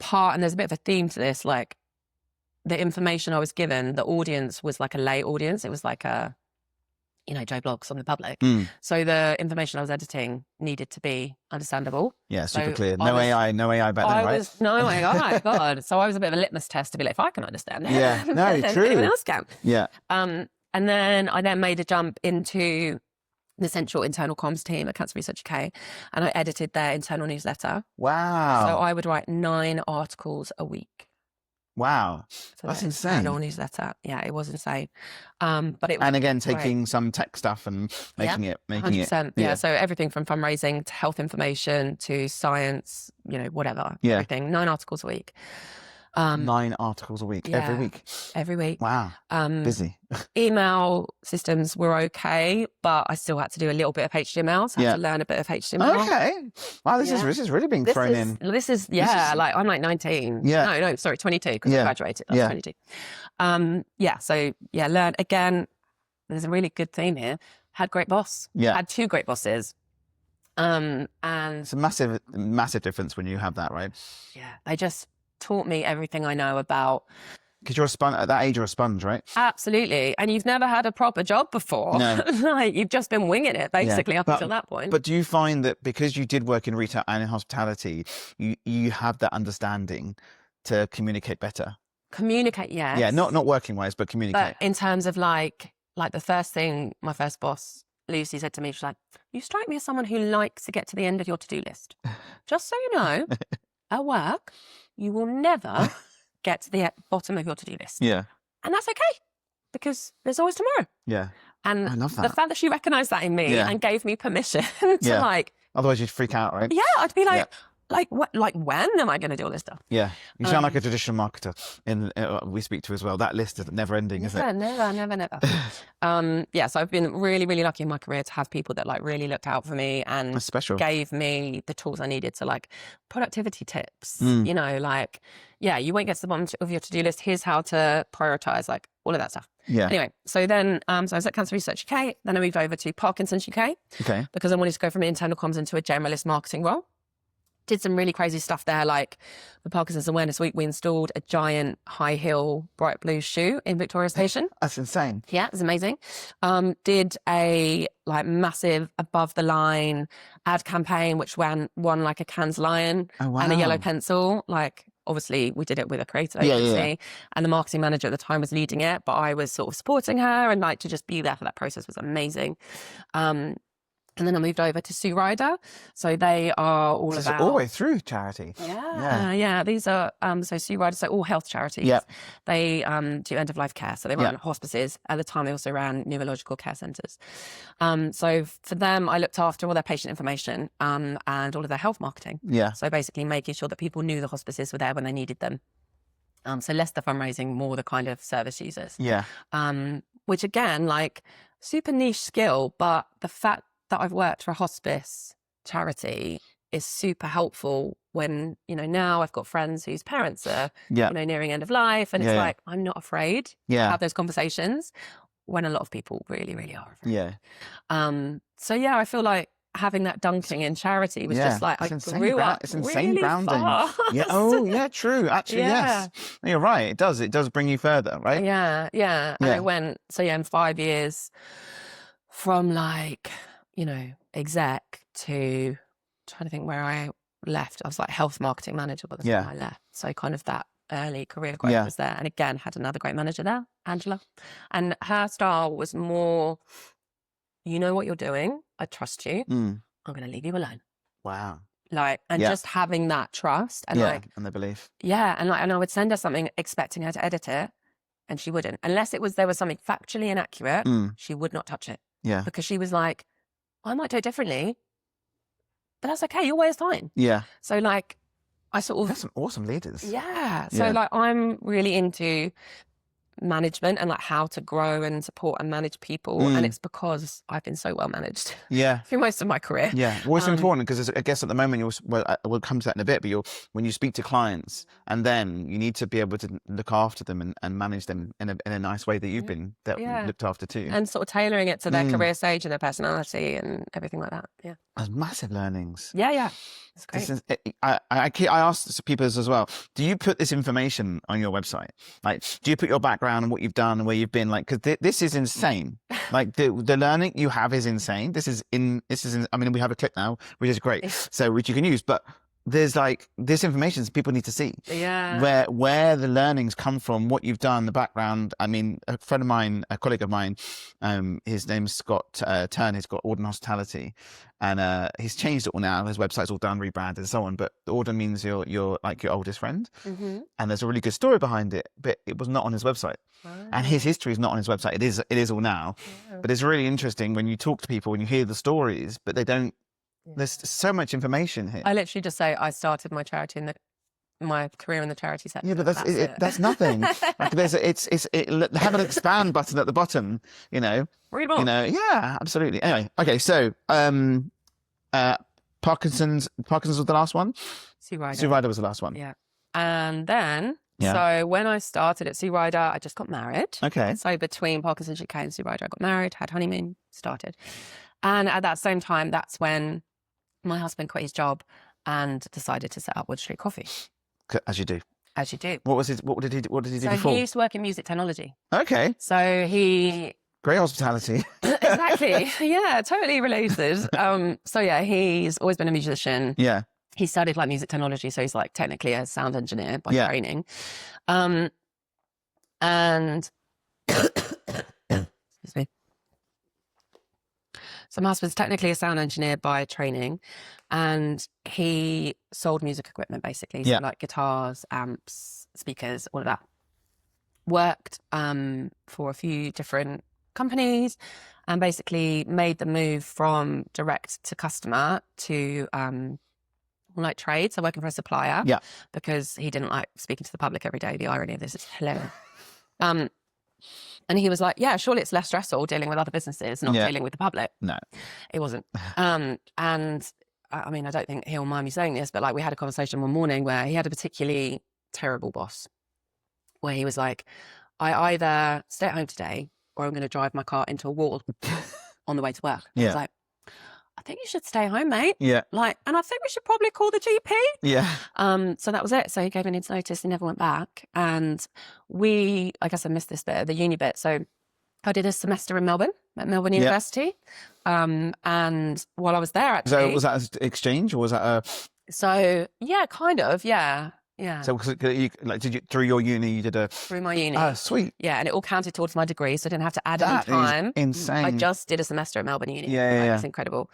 there's a bit of a theme to this, like the information I was given, the audience was like a lay audience. It was like a, Joe Blogs on the public. So the information I was editing needed to be understandable. Yeah, super So clear. No AI back then, right? No AI, God. So I was a bit of a litmus test to be like, if I can understand it, Yeah, no, then true. anyone else can. Yeah. And then I made a jump into the central internal comms team at Cancer Research UK, and I edited their internal newsletter. Wow. So I would write 9 articles a week. Wow. For That's their insane. internal newsletter. Yeah, it was insane. But it was And again, great. taking some tech stuff and making it. 100%. Yeah. So everything from fundraising to health information to science, whatever. Yeah. Everything. 9 articles a week. 9 articles a week, every week. Every week. Wow. Busy. Email systems were okay, but I still had to do a little bit of HTML. So I had to learn a bit of HTML. Okay. Wow, this is really being thrown in. This is like I'm like 19. Yeah. No, sorry, 22 because I graduated. I was 22. So learn again. There's a really good theme here. Had great boss. Yeah. Had 2 great bosses. And it's a massive, massive difference when you have that, right? Yeah, they just taught me everything I know about. Because you're a sponge at that age. You're a sponge, right? Absolutely, and you've never had a proper job before. No. Like you've just been winging it basically up until that point. But do you find that because you did work in retail and in hospitality, you have that understanding to communicate better? Communicate, yes. Yeah, not working wise, but communicate. But in terms of like the first thing my first boss Lucy said to me, she's like, "You strike me as someone who likes to get to the end of your to-do list. Just so you know, at work, you will never get to the bottom of your to-do list. Yeah. And that's okay, because there's always tomorrow." Yeah. And I love that. the fact that she recognised that in me and gave me permission to like... Otherwise you'd freak out, right? Yeah, I'd be like... when am I going to do all this stuff? Yeah, you sound like a traditional marketer. We speak to as well. That list is never ending, isn't it? Never. So I've been really, really lucky in my career to have people that like really looked out for me and That's special. gave me the tools I needed to like productivity tips. Mm. You won't get to the bottom of your to-do list. Here's how to prioritize, like all of that stuff. Yeah. Anyway, so then so I was at Cancer Research UK. Then I moved over to Parkinson's UK. Okay. Because I wanted to go from internal comms into a generalist marketing role. Did some really crazy stuff there, like for Parkinson's Awareness Week, we installed a giant high heel bright blue shoe in Victoria Station. That's insane. Yeah, it was amazing. Did a like massive above the line ad campaign, which won like a Cannes Lion and a yellow pencil. Like obviously we did it with a creative agency and the marketing manager at the time was leading it, but I was sort of supporting her, and like to just be there for that process was amazing. And then I moved over to Sue Ryder. So they are all about... all the way through charity. Yeah. These are, so Sue Ryder, so all health charities. Yeah. They do end-of-life care. So they run hospices. At the time, they also ran neurological care centres. So for them, I looked after all their patient information and all of their health marketing. Yeah. So basically making sure that people knew the hospices were there when they needed them. So less the fundraising, more the kind of service users. Yeah. Which again, like super niche skill, but the fact that I've worked for a hospice charity is super helpful when, now I've got friends whose parents are, nearing end of life. And it's like, I'm not afraid to have those conversations when a lot of people really, really are afraid. Yeah. I feel like having that dunking in charity was just like, it's I grew up It's insane really grounding. fast. Yeah. Oh, yeah, true. Actually, yes. You're right. It does bring you further, right? Yeah. And I went, in 5 years from like, exec to trying to think where I left. I was like health marketing manager by the time I left. So kind of that early career growth was there. And again, had another great manager there, Angela. And her style was more, you know what you're doing. I trust you. I'm going to leave you alone. Wow. Just having that trust and and the belief. Yeah. And I would send her something expecting her to edit it, and she wouldn't. Unless there was something factually inaccurate, she would not touch it. Yeah. Because she was like, I might do it differently, but that's okay. Your way is fine. Yeah. So I sort of... That's some awesome leaders. Yeah. So I'm really into management and how to grow and support and manage people. And it's because I've been so well managed through most of my career. Yeah. Well, it's important because I guess at the moment, we'll come to that in a bit, but when you speak to clients, and then you need to be able to look after them and manage them in a nice way that you've been looked after too. And sort of tailoring it to their career stage and their personality and everything like that. Yeah. There's massive learnings. Yeah. It's great. I ask people as well, do you put this information on your website? Do you put your background and what you've done and where you've been? Because this is insane. The learning you have is insane. This is I mean, we have a clip now, which is great. So which you can use, but there's this information people need to see. Yeah. Where the learnings come from, what you've done, the background. I mean, a friend of mine, a colleague of mine, his name's Scott Turner. He's got Auden Hospitality, and he's changed it all now. His website's all done, rebranded, and so on. But Auden means you're your oldest friend, and there's a really good story behind it. But it was not on his website, and his history is not on his website. It is all now. Yeah. But it's really interesting when you talk to people and you hear the stories, but they don't. There's so much information here. I literally just say I started my charity my career in the charity sector. Yeah, but that's nothing. Have an expand button at the bottom. Read more. Yeah, absolutely. Anyway, okay, so Parkinson's was the last one. Sue Ryder. Sue Ryder was the last one. Yeah, and then so when I started at Sue Ryder, I just got married. Okay. So between Parkinson's UK and Sue Ryder, I got married, had honeymoon, started, and at that same time, that's when my husband quit his job and decided to set up Wood Street Coffee. As you do. As you do. What did he do before? So he used to work in music technology. Okay. So he... Great hospitality. Exactly. Yeah, totally related. So yeah, he's always been a musician. Yeah. He studied music technology, so he's technically a sound engineer by training. And excuse me. So my husband's technically a sound engineer by training, and he sold music equipment basically. So guitars, amps, speakers, all of that. Worked for a few different companies and basically made the move from direct to customer to trade. So working for a supplier because he didn't like speaking to the public every day. The irony of this is hilarious. And he was like, yeah, surely it's less stressful dealing with other businesses, not dealing with the public. No, it wasn't. And I mean, I don't think he'll mind me saying this, but we had a conversation one morning where he had a particularly terrible boss where he was like, I either stay at home today or I'm going to drive my car into a wall on the way to work. I was like, I think you should stay home, mate. Yeah. And I think we should probably call the GP. Yeah. So that was it. So he gave an his notice. He never went back. And I guess I missed this bit, the uni bit. So I did a semester in Melbourne, at Melbourne University. And while I was there, actually. So was that an exchange or was that a? So yeah, kind of. Yeah. Yeah. So did you through your uni you did a through my uni? Oh, sweet. Yeah, and it all counted towards my degree, so I didn't have to add any time. Is insane. I just did a semester at Melbourne Uni. Yeah. It's incredible.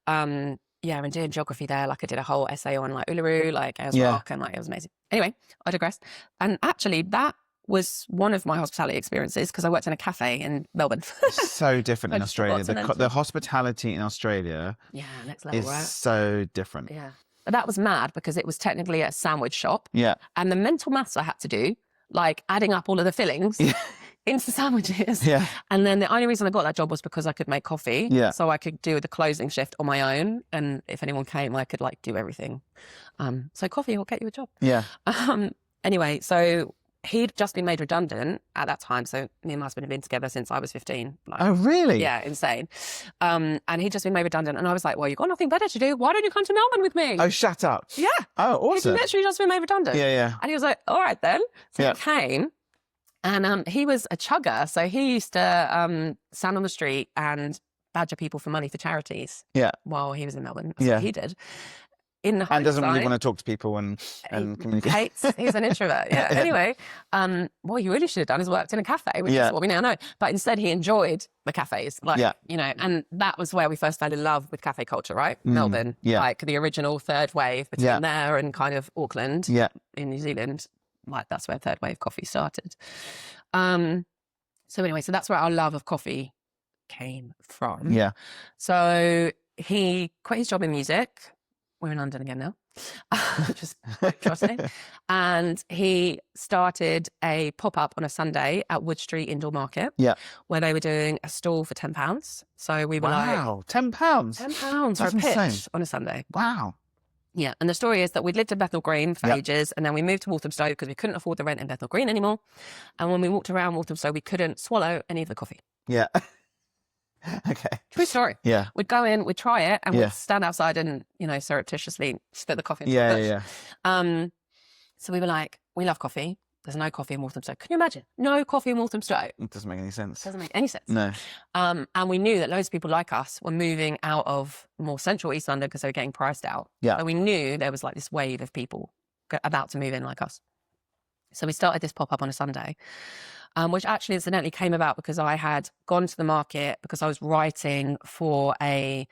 And doing geography there, I did a whole essay on Uluru, Ayers Rock, and it was amazing. Anyway, I digress. And actually, that was one of my hospitality experiences because I worked in a cafe in Melbourne. So different in Australia. The hospitality in Australia, next level, is right? so different. Yeah. But that was mad because it was technically a sandwich shop. Yeah. And the mental maths I had to do, adding up all of the fillings into sandwiches. Yeah. And then the only reason I got that job was because I could make coffee. Yeah. So I could do the closing shift on my own. And if anyone came, I could do everything. So coffee will get you a job. Yeah. Anyway, so he'd just been made redundant at that time. So me and my husband had been together since I was 15. Oh, really? Yeah, insane. And he'd just been made redundant. And I was like, well, you've got nothing better to do. Why don't you come to Melbourne with me? Oh, shut up. Yeah. Oh, awesome. He'd literally just been made redundant. Yeah. And he was like, all right then. So he came. And he was a chugger. So he used to stand on the street and badger people for money for charities. Yeah. While he was in Melbourne, that's Yeah. what he did. In And doesn't really hindsight, want to talk to people and communicate. he's an introvert. Yeah. Anyway, what he really should have done is worked in a cafe, which is what we now know. But instead, he enjoyed the cafes, and that was where we first fell in love with cafe culture, right? Melbourne, like the original third wave between there and kind of Auckland, in New Zealand. Like that's where third wave coffee started. So anyway, so that's where our love of coffee came from. Yeah. So he quit his job in music. We're in London again now. Just trust me. And he started a pop-up on a Sunday at Wood Street Indoor Market. Yeah. Where they were doing a stall for £10. So we were wow, £10. £10 for a pitch insane. on a Sunday. Wow. Yeah, and the story is that we'd lived in Bethnal Green for ages, and then we moved to Walthamstow because we couldn't afford the rent in Bethnal Green anymore. And when we walked around Walthamstow, we couldn't swallow any of the coffee. Yeah. Okay. True story. Yeah. We'd go in, we'd try it, and we'd stand outside and, surreptitiously spit the coffee into the bush. So we were like, we love coffee. There's no coffee in Walthamstow. Can you imagine? No coffee in Walthamstow. It doesn't make any sense. Doesn't make any sense. No. And we knew that loads of people like us were moving out of more central East London because they were getting priced out. Yeah. So we knew there was like this wave of people about to move in like us. So we started this pop-up on a Sunday, which actually incidentally came about because I had gone to the market because I was writing for a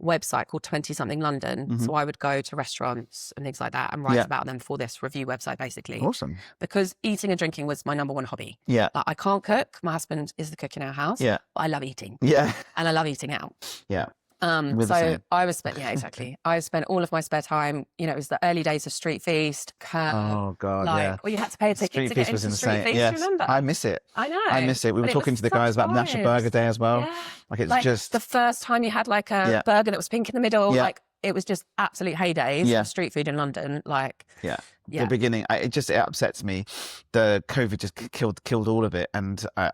website called 20-something London. So I would go to restaurants and things like that and write about them for this review website, basically. Awesome. Because eating and drinking was my number one hobby. Yeah. Like, I can't cook. My husband is the cook in our house. Yeah. But I love eating. Yeah. And I love eating out. Yeah. So I was exactly. I spent all of my spare time, it was the early days of Street Feast, oh God, yeah. Well, you had to pay a ticket Street to Feast get was into insane. Street Feast, Yes. remember? I miss it. I know. I miss it. We were talking to the guys about National Burger Day as well. Yeah. Like it's like just the first time you had like a burger that was pink in the middle, like it was just absolute heydays of street food in London. Like the beginning. It upsets me. The COVID just killed all of it, and I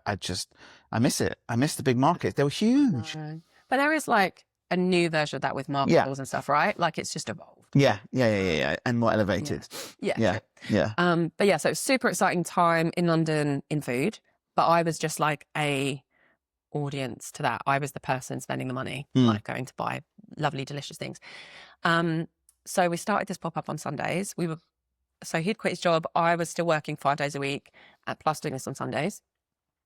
miss it. I miss the big markets. They were huge. But there is like a new version of that with market halls and stuff, right? Like it's just evolved. Yeah, and more elevated. Yeah. But yeah, so it was super exciting time in London in food. But I was just like a audience to that. I was the person spending the money, like going to buy lovely, delicious things. So we started this pop-up on Sundays. So he'd quit his job. I was still working 5 days a week, plus doing this on Sundays.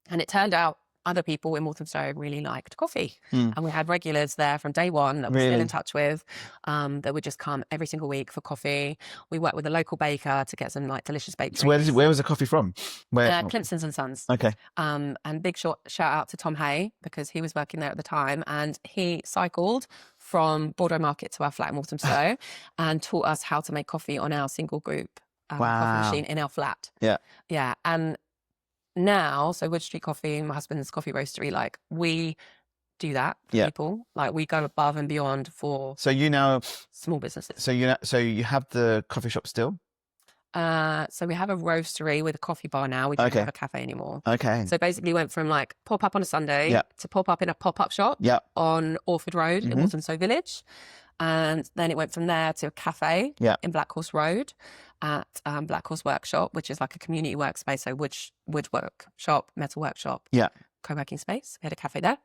And it turned out other people in Walthamstow really liked coffee. And we had regulars there from day one that we're still in touch with, that would just come every single week for coffee. We worked with a local baker to get some like delicious baked So where was the coffee from? Climpsons and Sons. Okay. And big shout out to Tom Hay because he was working there at the time, and he cycled from Bordeaux Market to our flat in Walthamstow and taught us how to make coffee on our single group coffee machine in our flat. Yeah. And now, so Wood Street Coffee, my husband's coffee roastery, like we do that for people. Like we go above and beyond for small businesses. So you have the coffee shop still? So we have a roastery with a coffee bar now. We don't have a cafe anymore. Okay. So basically went from like pop up on a Sunday to pop up in a pop-up shop on Orford Road in Walthamstow Village. And then it went from there to a cafe in Black Horse Road at Black Horse Workshop, which is like a community workspace. So woodwork shop, metal workshop, co-working space. We had a cafe there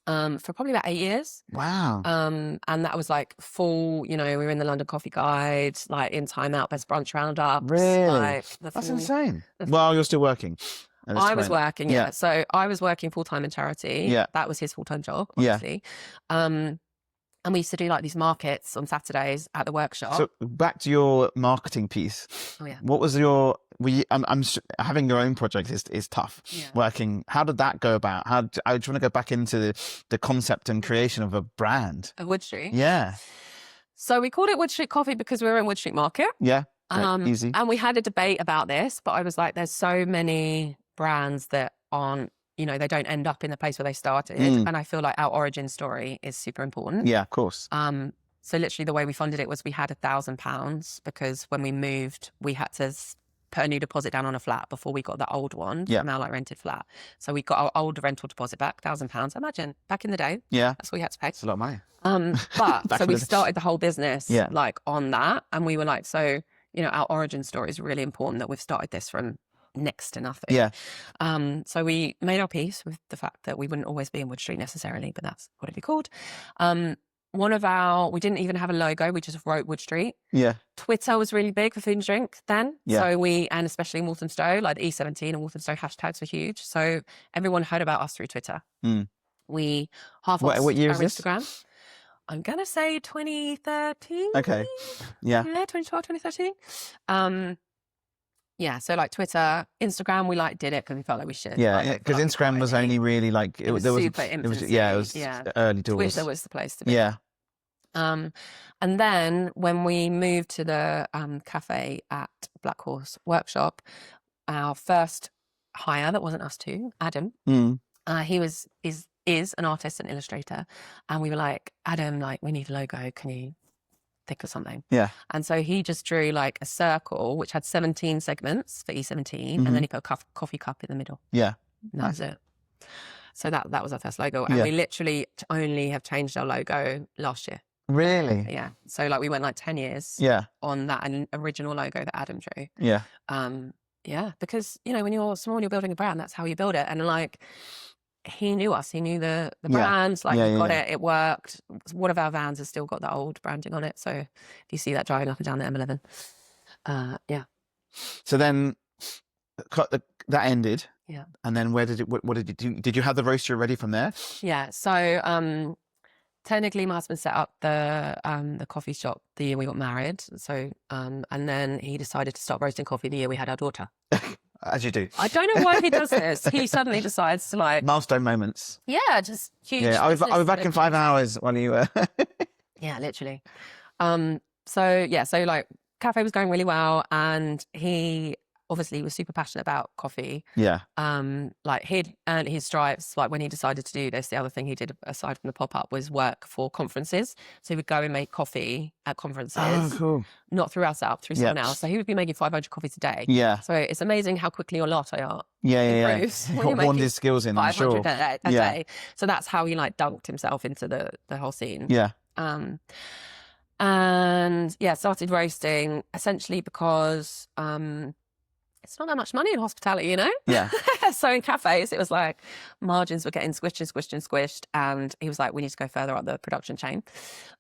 for probably about 8 years. Wow. And that was like full, we were in the London Coffee Guide, like in Time Out, Best Brunch Roundups. Really? Like That's insane. Well, you're still working. I was working, So I was working full-time in charity. Yeah. That was his full-time job, obviously. And we used to do like these markets on Saturdays at the workshop. So back to your marketing piece. Oh yeah. What was I'm having your own project is tough. Yeah. Working. How did that go about? Do you want to go back into the concept and creation of a brand? Of Wood Street? Yeah. So we called it Wood Street Coffee because we were in Wood Street Market. Yeah. Easy. And we had a debate about this, but I was like, there's so many brands that aren't, they don't end up in the place where they started. And I feel like our origin story is super important. Yeah, of course. So literally the way we funded it was we had £1,000 because when we moved, we had to put a new deposit down on a flat before we got the old one from our like rented flat. So we got our old rental deposit back, £1,000. Imagine back in the day. Yeah. That's what we had to pay. It's a lot of money. But so we started the whole business like on that. And we were like, so, our origin story is really important that we've started this from next to nothing. Yeah. So we made our peace with the fact that we wouldn't always be in Wood Street necessarily, but that's what it'd be called. We didn't even have a logo. We just wrote Wood Street. Yeah. Twitter was really big for food and drink then. Yeah. So and especially in Walthamstow, like the E17 and Walthamstow hashtags were huge. So everyone heard about us through Twitter. We What year our is this? Instagram. I'm going to say 2013. Okay. Yeah. Yeah, 2012, 2013. Yeah, so like Twitter, Instagram, we like did it because we felt like we should. Yeah, because Instagram was only really like it was super infancy. It was early doors. Twitter was the place to be. Yeah. And then when we moved to the cafe at Black Horse Workshop, our first hire that wasn't us two, Adam, he is an artist and illustrator, and we were like, Adam, like we need a logo. Can you think of something? Yeah. And so he just drew like a circle which had 17 segments for E17, and then he put a coffee cup in the middle. Yeah. And that was it. So that was our first logo, and we literally only have changed our logo last year. Really? Yeah. So like we went like 10 years. Yeah. On that original logo that Adam drew. Yeah. Yeah, because when you're small and you're building a brand, that's how you build it, and like. He knew us. He knew the brands. Like, he got it. It worked. One of our vans has still got the old branding on it. So if you see that driving up and down the M11, yeah. So then that ended. Yeah. And then what did you do? Did you have the roaster ready from there? Yeah. So technically, my husband set up the coffee shop the year we got married. So and then he decided to start roasting coffee the year we had our daughter. As you do. I don't know why he does this. He suddenly decides to like milestone moments. Yeah, just huge. Yeah, I was back in 5 hours when you were. Yeah, literally. So like cafe was going really well, and he obviously was super passionate about coffee. Yeah. Like he'd earned his stripes. Like when he decided to do this, the other thing he did aside from the pop-up was work for conferences. So he would go and make coffee at conferences. Oh, cool. Not through our setup, through someone else. So he would be making 500 coffees a day. Yeah. So it's amazing how quickly your latte art improves. When Got his skills in, I'm sure. 500 a day. So that's how he like dunked himself into the whole scene. Yeah. And yeah, started roasting essentially because it's not that much money in hospitality, Yeah. So in cafes, it was like margins were getting squished and squished and squished. And he was like, we need to go further up the production chain.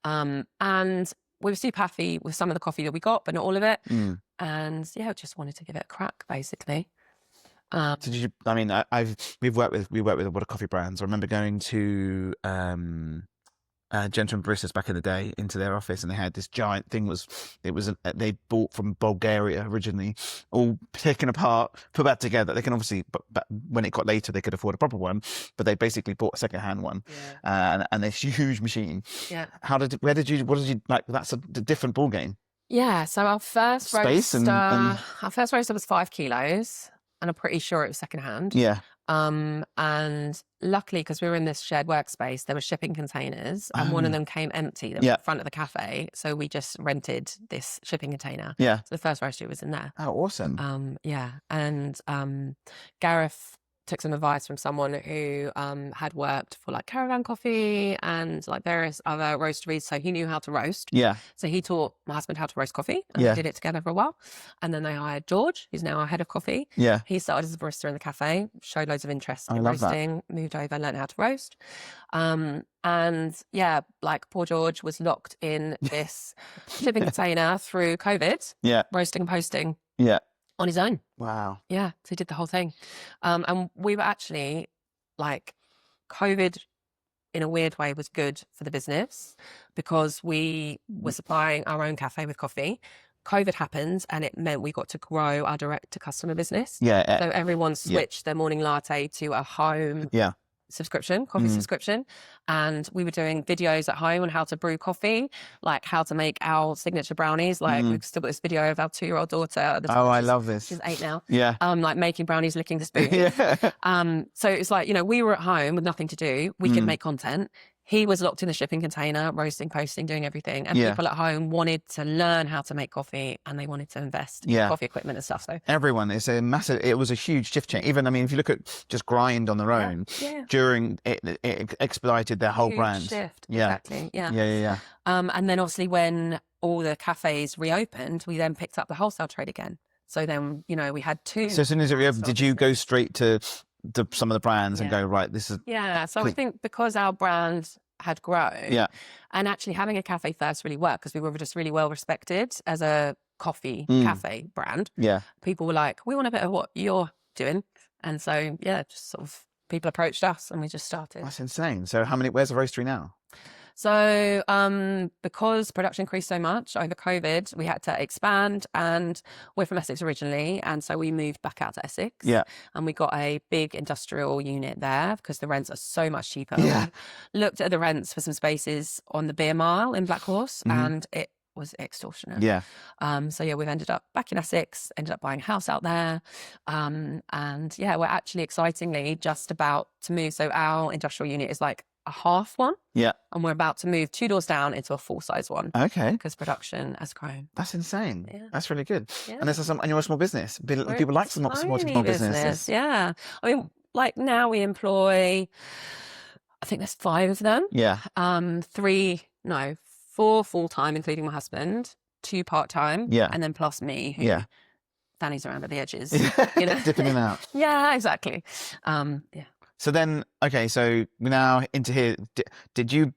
And we were super happy with some of the coffee that we got, but not all of it. And yeah, just wanted to give it a crack, basically. So did you? I mean, we worked with a lot of coffee brands. I remember going to Gentleman Baristas back in the day into their office, and they had this giant thing. They bought from Bulgaria originally, all taken apart, put back together. They can obviously, but when it got later, they could afford a proper one. But they basically bought a second-hand one, and this huge machine. Yeah. What did you like? That's a different ball game. Yeah. So our first roaster, our first roaster was 5 kilos, and I'm pretty sure it was second-hand. Yeah. And luckily, because we were in this shared workspace, there were shipping containers, and one of them came empty. They were in front of the cafe, so we just rented this shipping container. Yeah. So the first roaster was in there. Oh, awesome. Yeah, and Gareth took some advice from someone who had worked for like Caravan Coffee and like various other roasteries, so he knew how to roast. Yeah. So he taught my husband how to roast coffee, and we did it together for a while. And then they hired George, who's now our head of coffee. Yeah. He started as a barista in the cafe, showed loads of interest in love roasting, moved over, learned how to roast. And yeah, like poor George was locked in this shipping container through COVID. Yeah. Roasting and posting. Yeah. On his own. Wow. Yeah. So he did the whole thing. And we were actually like, COVID in a weird way was good for the business because we were supplying our own cafe with coffee. COVID happened and it meant we got to grow our direct to customer business. Yeah. So everyone switched their morning latte to a home subscription, coffee subscription. And we were doing videos at home on how to brew coffee, like how to make our signature brownies. Like we've still got this video of our 2-year-old daughter. I love this. She's 8 now. Yeah. Like making brownies, licking the spoon. So it's like, we were at home with nothing to do. We could make content. He was locked in the shipping container, roasting, posting, doing everything. And people at home wanted to learn how to make coffee and they wanted to invest in coffee equipment and stuff. So everyone, it was a huge shift change. Even, I mean, if you look at just Grind on their own, during it expedited their whole huge brand. Shift. Yeah. Exactly. Yeah. Yeah. And then obviously when all the cafes reopened, we then picked up the wholesale trade again. So then, we had two. So as soon as it reopened, did you go straight to some of the brands and Yeah. go, right, this is... Yeah. So I think because our brand had grown, Yeah. and actually having a cafe first really worked because we were just really well respected as a coffee cafe brand. Yeah. People were like, we want a bit of what you're doing. And so, yeah, just sort of people approached us and we just started. That's insane. So where's the roastery now? So because production increased so much over COVID, we had to expand, and we're from Essex originally. And so we moved back out to Essex. Yeah. And we got a big industrial unit there because the rents are so much cheaper. Yeah. We looked at the rents for some spaces on the Beer Mile in Black Horse, and it was extortionate. Yeah. So yeah, we've ended up back in Essex, ended up buying a house out there. And yeah, we're actually excitingly just about to move. So our industrial unit is like a half one. Yeah. And we're about to move 2 doors down into a full-size one. Okay. Because production has grown. That's insane. Yeah. That's really good. Yeah. And you're a small business. People like some small Tiny businesses. Yeah. I mean, like now we employ, I think there's 5 of them. Yeah. 4 full-time, including my husband, 2 part-time. Yeah. And then plus me, who fannies around at the edges. Dipping in and out. Yeah, exactly. Yeah. So then, okay, so we're now into here. Did you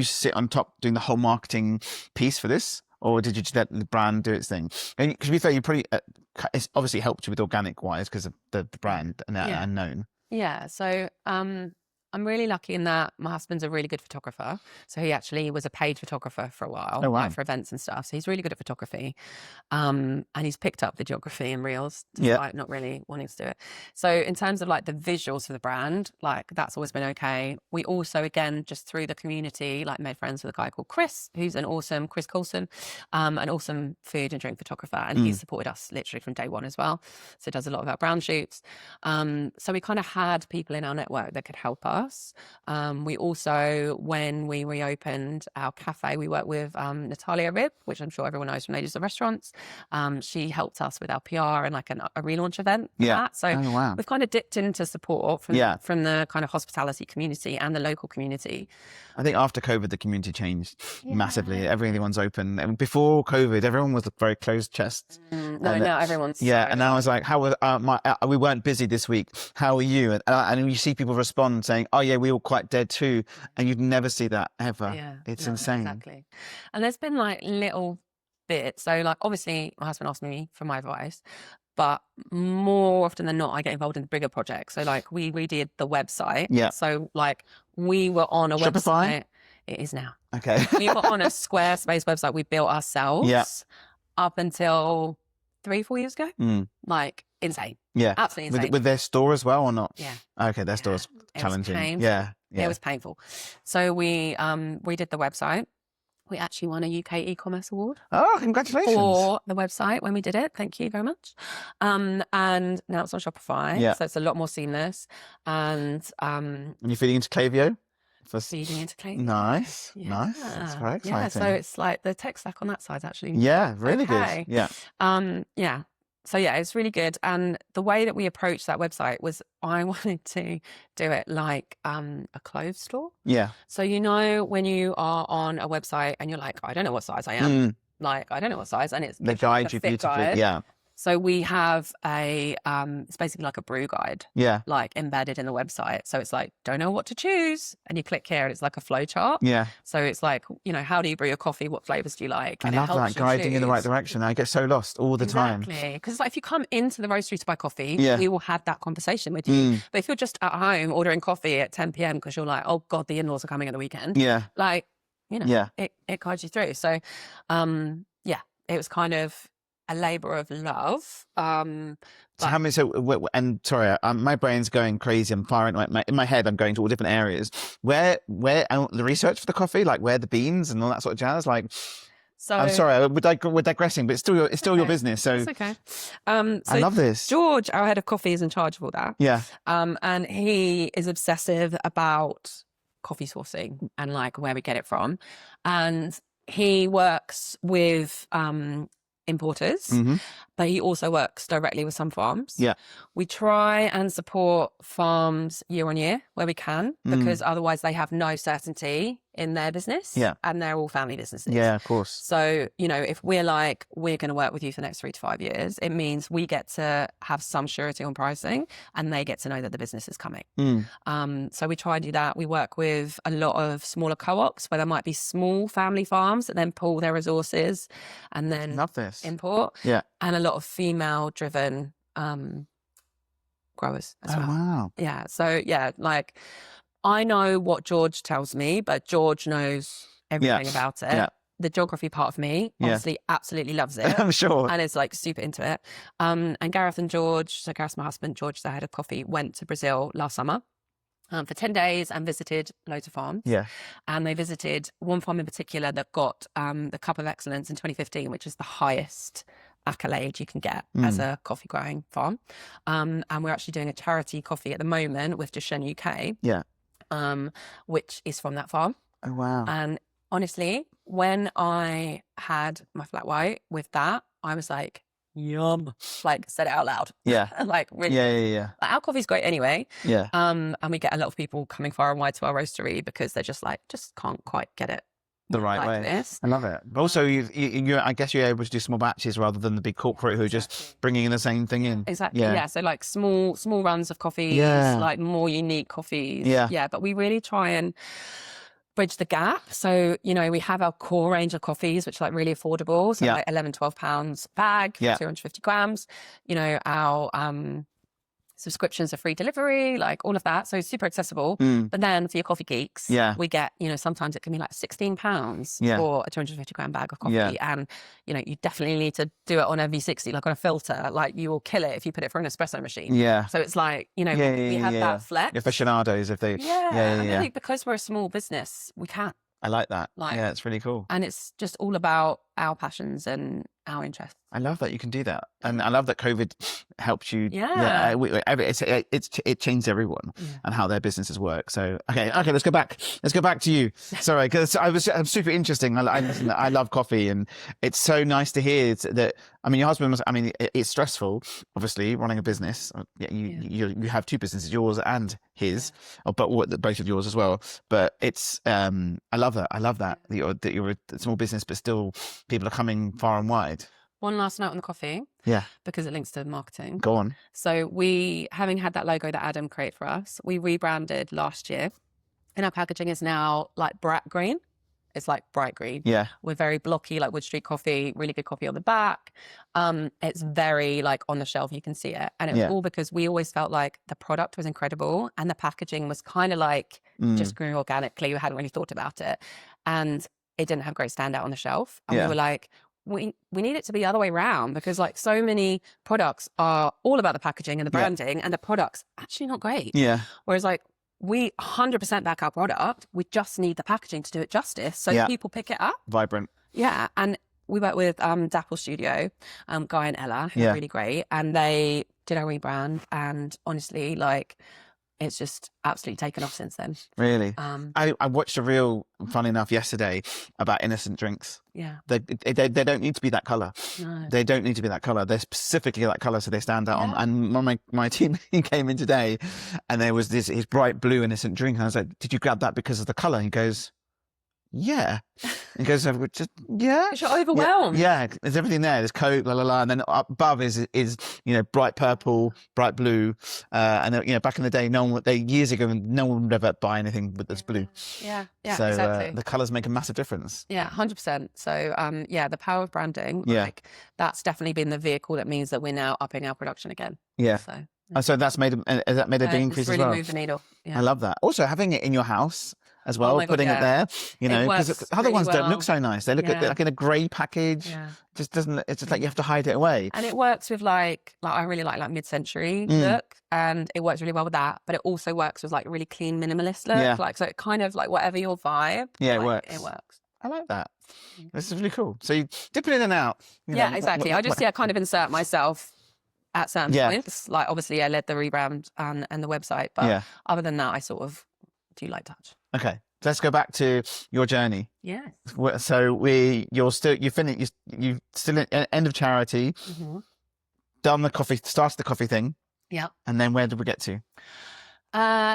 sit on top doing the whole marketing piece for this, or did you just let the brand do its thing? And to be fair, you probably it's obviously helped you with organic wise because of the brand and known. Yeah. So I'm really lucky in that my husband's a really good photographer. So he actually was a paid photographer for a while, Oh, wow. like for events and stuff. So he's really good at photography. And he's picked up videography and reels despite not really wanting to do it. So in terms of like the visuals for the brand, like that's always been okay. We also, again, just through the community, like made friends with a guy called Chris, who's Chris Coulson, an awesome food and drink photographer. And he's supported us literally from day one as well. So he does a lot of our brand shoots. So we kind of had people in our network that could help us. We also, when we reopened our cafe, we worked with Clare Reid, which I'm sure everyone knows from Ladies of Restaurants. She helped us with our PR and like a relaunch event. Yeah. So we've kind of dipped into support from the kind of hospitality community and the local community. I think after COVID, the community changed massively. Everyone's open. And before COVID, everyone was very closed chest. Now everyone's and now I was like, "How was we weren't busy this week? How are you?" And you see people respond saying, "Oh yeah, we were quite dead too," and you'd never see that ever. Yeah, it's insane. Exactly. And there's been like little bits. So like obviously my husband asked me for my advice, but more often than not, I get involved in the bigger projects. So like we redid the website. Yeah. So like we were on a Shopify? website. It is now. Okay. We were on a Squarespace website we built ourselves up until 3-4 years ago. Like insane. Yeah. Absolutely insane. With their store as well or not? Yeah. Okay, their store's challenging. Yeah. It was painful. So we did the website. We actually won a UK e-commerce award. Oh, congratulations. For the website when we did it. Thank you very much. And now it's on Shopify. Yeah. So it's a lot more seamless. And you're feeding into Klaviyo? Feeding into Klaviyo. Nice. Nice. That's very exciting. Yeah, so it's like the tech stack on that side is actually really good. Yeah. Yeah. So yeah, it's really good. And the way that we approached that website was I wanted to do it like a clothes store. Yeah. So when you are on a website and you're like, I don't know what size I am. Like, I don't know what size. And they guide you beautifully. Guide. Yeah. So we have it's basically like a brew guide. Yeah. Like embedded in the website. So it's like, don't know what to choose. And you click here and it's like a flow chart. Yeah. So it's like, how do you brew your coffee? What flavors do you like? And I love that, guiding in the right direction. I get so lost all the time. Exactly. Because like, if you come into the roastery to buy coffee, we will have that conversation with you. But if you're just at home ordering coffee at 10 p.m. because you're like, oh God, the in-laws are coming at the weekend. Yeah. Like, it guides you through. So, it was kind of a labour of love. So how many? And sorry, my brain's going crazy. I'm firing in my head. I'm going to all different areas. Where the research for the coffee, like where the beans and all that sort of jazz. Like, so I'm sorry, we're digressing, but it's still your business. So it's okay. So I love this. George, our head of coffee, is in charge of all that. Yeah. And he is obsessive about coffee sourcing and like where we get it from, and he works with importers, but he also works directly with some farms. Yeah. We try and support farms year on year where we can, because otherwise they have no certainty in their business. Yeah. And they're all family businesses. Yeah, of course. So, you know, if we're like, we're going to work with you for the next 3 to 5 years, it means we get to have some surety on pricing and they get to know that the business is coming. So we try and do that. We work with a lot of smaller co-ops where there might be small family farms that then pull their resources and then Love this. import. Yeah. And a lot of female driven growers as well. Wow. Yeah. So yeah, like I know what George tells me, but George knows everything about it. Yeah. The geography part of me obviously absolutely loves it. I'm sure. And is like super into it. And Gareth and George, so Gareth's my husband, George's the head of coffee, went to Brazil last summer for 10 days and visited loads of farms. Yeah. And they visited one farm in particular that got the Cup of Excellence in 2015, which is the highest accolade you can get as a coffee growing farm. And we're actually doing a charity coffee at the moment with Dishoom UK, which is from that farm. Oh, wow. And honestly, when I had my flat white with that, I was like, yum, like said it out loud. Yeah. Like really. Yeah. Like, our coffee's great anyway. Yeah. And we get a lot of people coming far and wide to our roastery because they're just like, just can't quite get it The right like way. this. I love it. But also, you, I guess you're able to do small batches rather than the big corporate who are just bringing in the same thing in. Exactly. Yeah. Yeah. So like small runs of coffees, Yeah. like more unique coffees. Yeah. Yeah. But we really try and bridge the gap. So, you know, we have our core range of coffees, which are like really affordable. So like 11, 12 pounds bag, 250 grams, you know, our subscriptions are free delivery, like all of that. So super accessible. But then for your coffee geeks, we get, you know, sometimes it can be like £16 for a 250 gram bag of coffee. Yeah. And, you know, you definitely need to do it on a V60, like on a filter. Like you will kill it if you put it through an espresso machine. Yeah. So it's like, you know, we have that flex. Aficionados, if they. And I think because we're a small business, we can. I like that. Like, yeah, it's really cool. And it's just all about our passions and our interests. I love that you can do that, and I love that COVID helped you. Yeah. It changed everyone and how their businesses work. So okay, let's go back. Let's go back to you. Sorry, because I'm super interesting. I love coffee, and it's so nice to hear that. I mean, your husband must. I mean, it's stressful, obviously, running a business. You have 2 businesses, yours and his, but both of yours as well. But it's I love that. I love that you're a small business, but still people are coming far and wide. One last note on the coffee. Yeah. Because it links to marketing. Go on. So we, having had that logo that Adam created for us, we rebranded last year. And our packaging is now like bright green. It's like bright green. Yeah. We're very blocky, like Wood Street coffee, really good coffee on the back. It's very like on the shelf, you can see it. And it's all because we always felt like the product was incredible and the packaging was kind of like just grew organically. We hadn't really thought about it. And it didn't have great standout on the shelf. And we were like, we need it to be the other way around because like so many products are all about the packaging and the branding and the product's actually not great. Yeah. Whereas like we 100% back our product. We just need the packaging to do it justice. So people pick it up. Vibrant. Yeah. And we worked with Dapple Studio, Guy and Ella, who are really great. And they did our rebrand. And honestly, like, it's just absolutely taken off since then. Really? I watched a reel, funny enough, yesterday about innocent drinks. Yeah. They don't need to be that colour. No. They don't need to be that colour. They're specifically that colour so they stand out. And my team came in today and there was his bright blue innocent drink. And I was like, did you grab that because of the colour? He goes, yeah. He goes, just, yeah. You're overwhelmed. Yeah. There's everything there. There's Coke, la la la. And then up above is bright purple, bright blue. And back in the day, years ago, no one would ever buy anything that's blue. Yeah. So exactly. the colours make a massive difference. Yeah, 100%. So the power of branding, like that's definitely been the vehicle that means that we're now upping our production again. Yeah. So that's made a big increase really as well. Moved the needle. Yeah. I love that. Also having it in your house as well, putting it there, because other ones don't look so nice. They look like in a grey package. Yeah. Just doesn't. It's just like you have to hide it away. And it works with like I really like mid-century look, and it works really well with that. But it also works with like really clean minimalist look. Yeah. Like so, it kind of like whatever your vibe. Yeah, it like, works. It works. I like that. This is really cool. So you dip it in and out. Exactly. I just kind of insert myself at certain points. Like obviously, I led the rebrand and the website, but other than that, I sort of do light touch. Okay. Let's go back to your journey. Yeah. So you're still at end of charity, done the coffee, started the coffee thing. Yeah. And then where did we get to?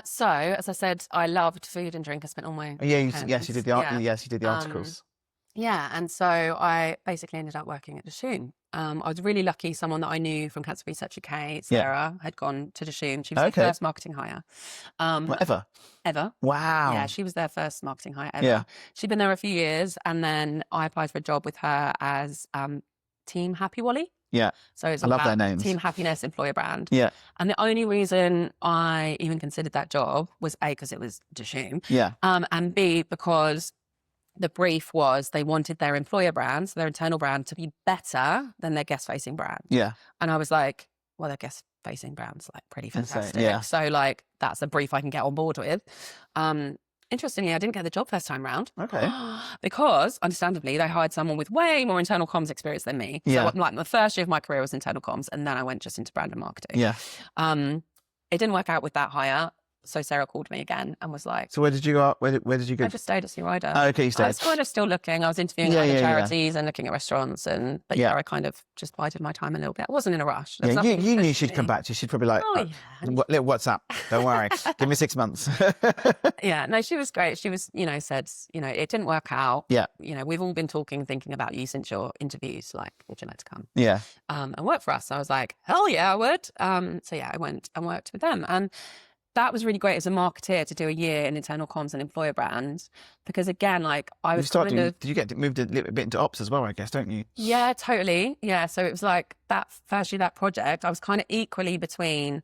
So, as I said, I loved food and drink. I spent all my Yes, you did the yeah. yes, you did the articles. Yeah, and so I basically ended up working at Dishoom. I was really lucky. Someone that I knew from Cancer Research UK, Sarah, had gone to Dishoom. She was the first marketing hire. Whatever. Ever. Wow. Yeah, she was their first marketing hire ever. Yeah. She'd been there a few years, and then I applied for a job with her as Team Happy Wally. Yeah. So it's I love their about names. Team Happiness employer brand. Yeah. And the only reason I even considered that job was A, because it was Dishoom. Yeah. And B, because the brief was they wanted their employer brand, so their internal brand, to be better than their guest-facing brand. Yeah. And I was like, well, their guest-facing brand's like pretty fantastic. Yeah. So like that's a brief I can get on board with. Interestingly, I didn't get the job first time round. Okay. Because, understandably, they hired someone with way more internal comms experience than me. Yeah. So like the first year of my career was internal comms, and then I went just into brand and marketing. Yeah. It didn't work out with that hire. So Sarah called me again and was like, So where did you go? Where did you go? I just stayed at Sea Rider. Oh, okay, you stayed. I was kind of still looking. I was interviewing other charities and looking at restaurants, but I kind of just bided my time a little bit. I wasn't in a rush. Yeah, you knew she'd come back to you. She'd probably like, little WhatsApp. Don't worry, give me 6 months. Yeah, no, she was great. She was, said, it didn't work out. Yeah. We've all been thinking about you since your interviews. Like, would you like to come? Yeah. And work for us? So I was like, hell yeah, I would. So yeah, I went and worked with them, and that was really great as a marketeer to do a year in internal comms and employer brand, because again, like I was did you get moved a little bit into ops as well, I guess, don't you? Yeah, totally. Yeah. So it was like that first year, that project, I was kind of equally between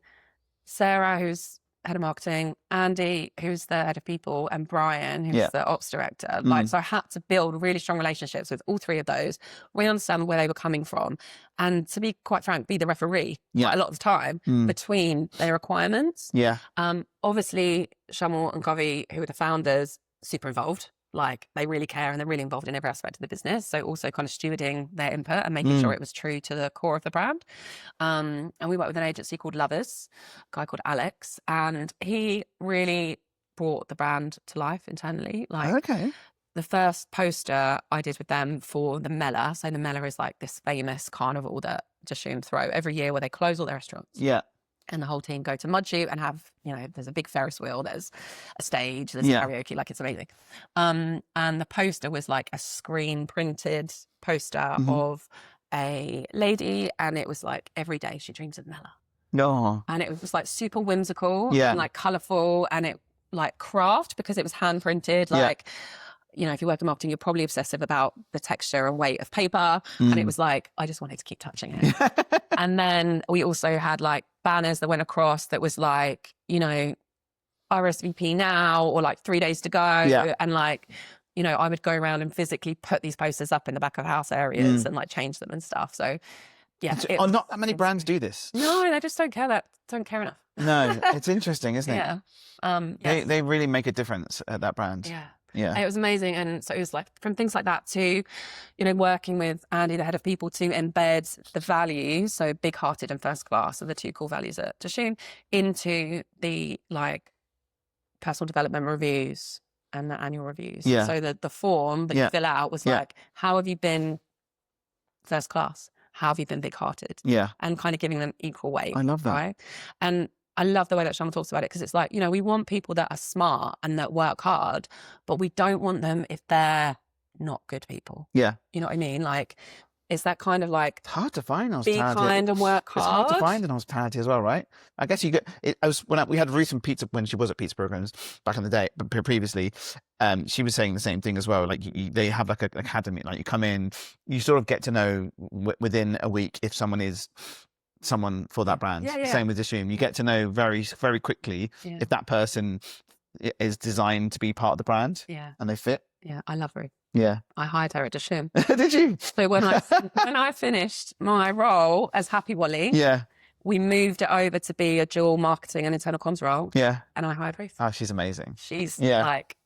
Sarah, who's head of marketing, Andy, who's the head of people, and Brian, who's the ops director. So I had to build really strong relationships with all three of those, really understand where they were coming from, and to be quite frank, be the referee quite a lot of the time between their requirements. Yeah. Obviously, Shamal and Kavi, who are the founders, super involved. Like they really care and they're really involved in every aspect of the business. So also kind of stewarding their input and making sure it was true to the core of the brand. And we worked with an agency called Lovers, a guy called Alex, and he really brought the brand to life internally. Like the first poster I did with them for the Mela. So the Mela is like this famous carnival that Dishoom throw every year where they close all their restaurants. Yeah. And the whole team go to Mudshoot and have, there's a big Ferris wheel, there's a stage, there's karaoke, like it's amazing. And the poster was like a screen printed poster of a lady, and it was like every day she dreams of Mela. No. And it was just like super whimsical and like colourful, and it like craft because it was hand printed. Like, if you work in marketing, you're probably obsessive about the texture and weight of paper. And it was like, I just wanted to keep touching it. And then we also had like banners that went across that was like, RSVP now, or like 3 days to go. And like, I would go around and physically put these posters up in the back of house areas and like change them and stuff. So yeah. Not that many brands do this. No, they just don't care enough. No, it's interesting, isn't it? Yeah. They really make a difference at that brand. Yeah. Yeah. It was amazing. And so it was like from things like that to, working with Andy, the head of people, to embed the values, so big hearted and first class are the two core values at Dishoom, into the like personal development reviews and the annual reviews. Yeah. So the form that you fill out was like, how have you been first class? How have you been big hearted? Yeah. And kind of giving them equal weight. I love that. Right. And I love the way that Shaman talks about it, because it's like, we want people that are smart and that work hard, but we don't want them if they're not good people. Yeah. You know what I mean? Like, it's that kind of like, it's hard to find hospitality. Be kind and work hard. It's hard to find in hospitality as well, right? I guess you get it. We had Ruth from Pizza when she was at Pizza Programs back in the day, but previously, she was saying the same thing as well. Like they have like an academy, like you come in, you sort of get to know within a week if someone is someone for that brand. Same with Dishoom. You get to know very, very quickly if that person is designed to be part of the brand and they fit. Yeah, I love her. Yeah. I hired her at Dishoom. Did you? So when I finished my role as Happy Wally, we moved it over to be a dual marketing and internal comms role. Yeah. And I hired Ruth. Oh, she's amazing. She's like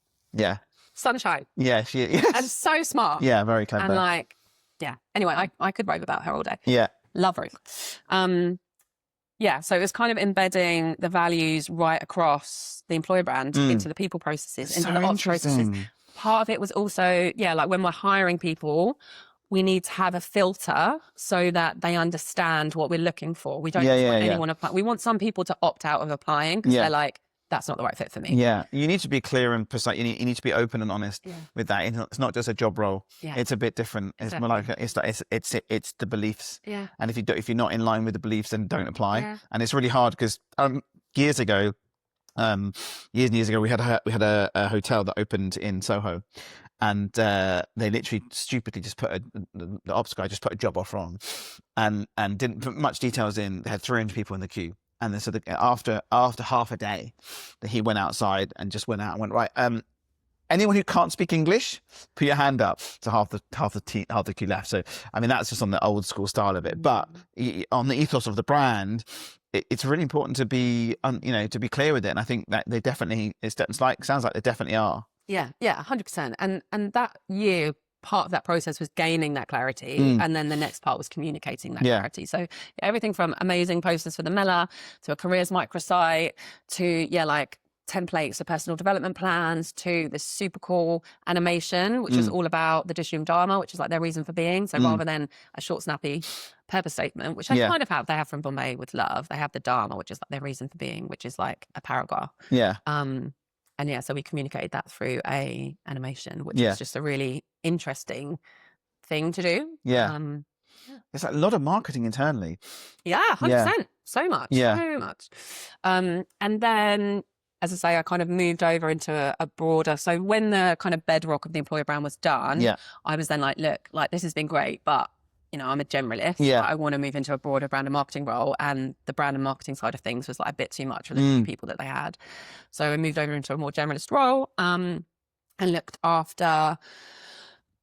sunshine. Yeah, she is. And so smart. Yeah, very clever. And like, anyway, I could rave about her all day. Yeah. Love Ruth. So it was kind of embedding the values right across the employer brand into the people processes, into the ops processes. Part of it was also, like when we're hiring people, we need to have a filter so that they understand what we're looking for. We don't want anyone apply. We want some people to opt out of applying because they're like, that's not the right fit for me. Yeah, you need to be clear and precise. You need to be open and honest with that. It's not just a job role. Yeah. It's a bit different. It's more like it's the beliefs. Yeah. And if you're not in line with the beliefs, then don't apply. Yeah. And it's really hard because years and years ago, we had a hotel that opened in Soho, and they literally stupidly just put the ops guy just put a job offer on, and didn't put much details in. They had 300 people in the queue. And then so after half a day, he went outside and just went out and went, right, anyone who can't speak English, put your hand up. So half the queue left. So I mean, that's just on the old school style of it. But on the ethos of the brand, it's really important to be to be clear with it. And I think that they definitely sounds like they definitely are. Yeah, 100%. And that year, part of that process was gaining that clarity, and then the next part was communicating that clarity. So everything from amazing posters for the Mela to a careers microsite to like templates for personal development plans to this super cool animation, which is all about the Dishoom Dharma, which is like their reason for being. So rather than a short, snappy purpose statement, which they kind of have, they have from Bombay with love. They have the Dharma, which is like their reason for being, which is like a paragraph. Yeah. And so we communicated that through a animation, which is just a really interesting thing to do. Yeah. It's like a lot of marketing internally. Yeah, 100%. So much. Yeah. So much. And then, as I say, I kind of moved over into a broader. So when the kind of bedrock of the employer brand was done, I was then like, look, like this has been great, but I'm a generalist. Yeah. I want to move into a broader brand and marketing role. And the brand and marketing side of things was like a bit too much for the few people that they had. So I moved over into a more generalist role and looked after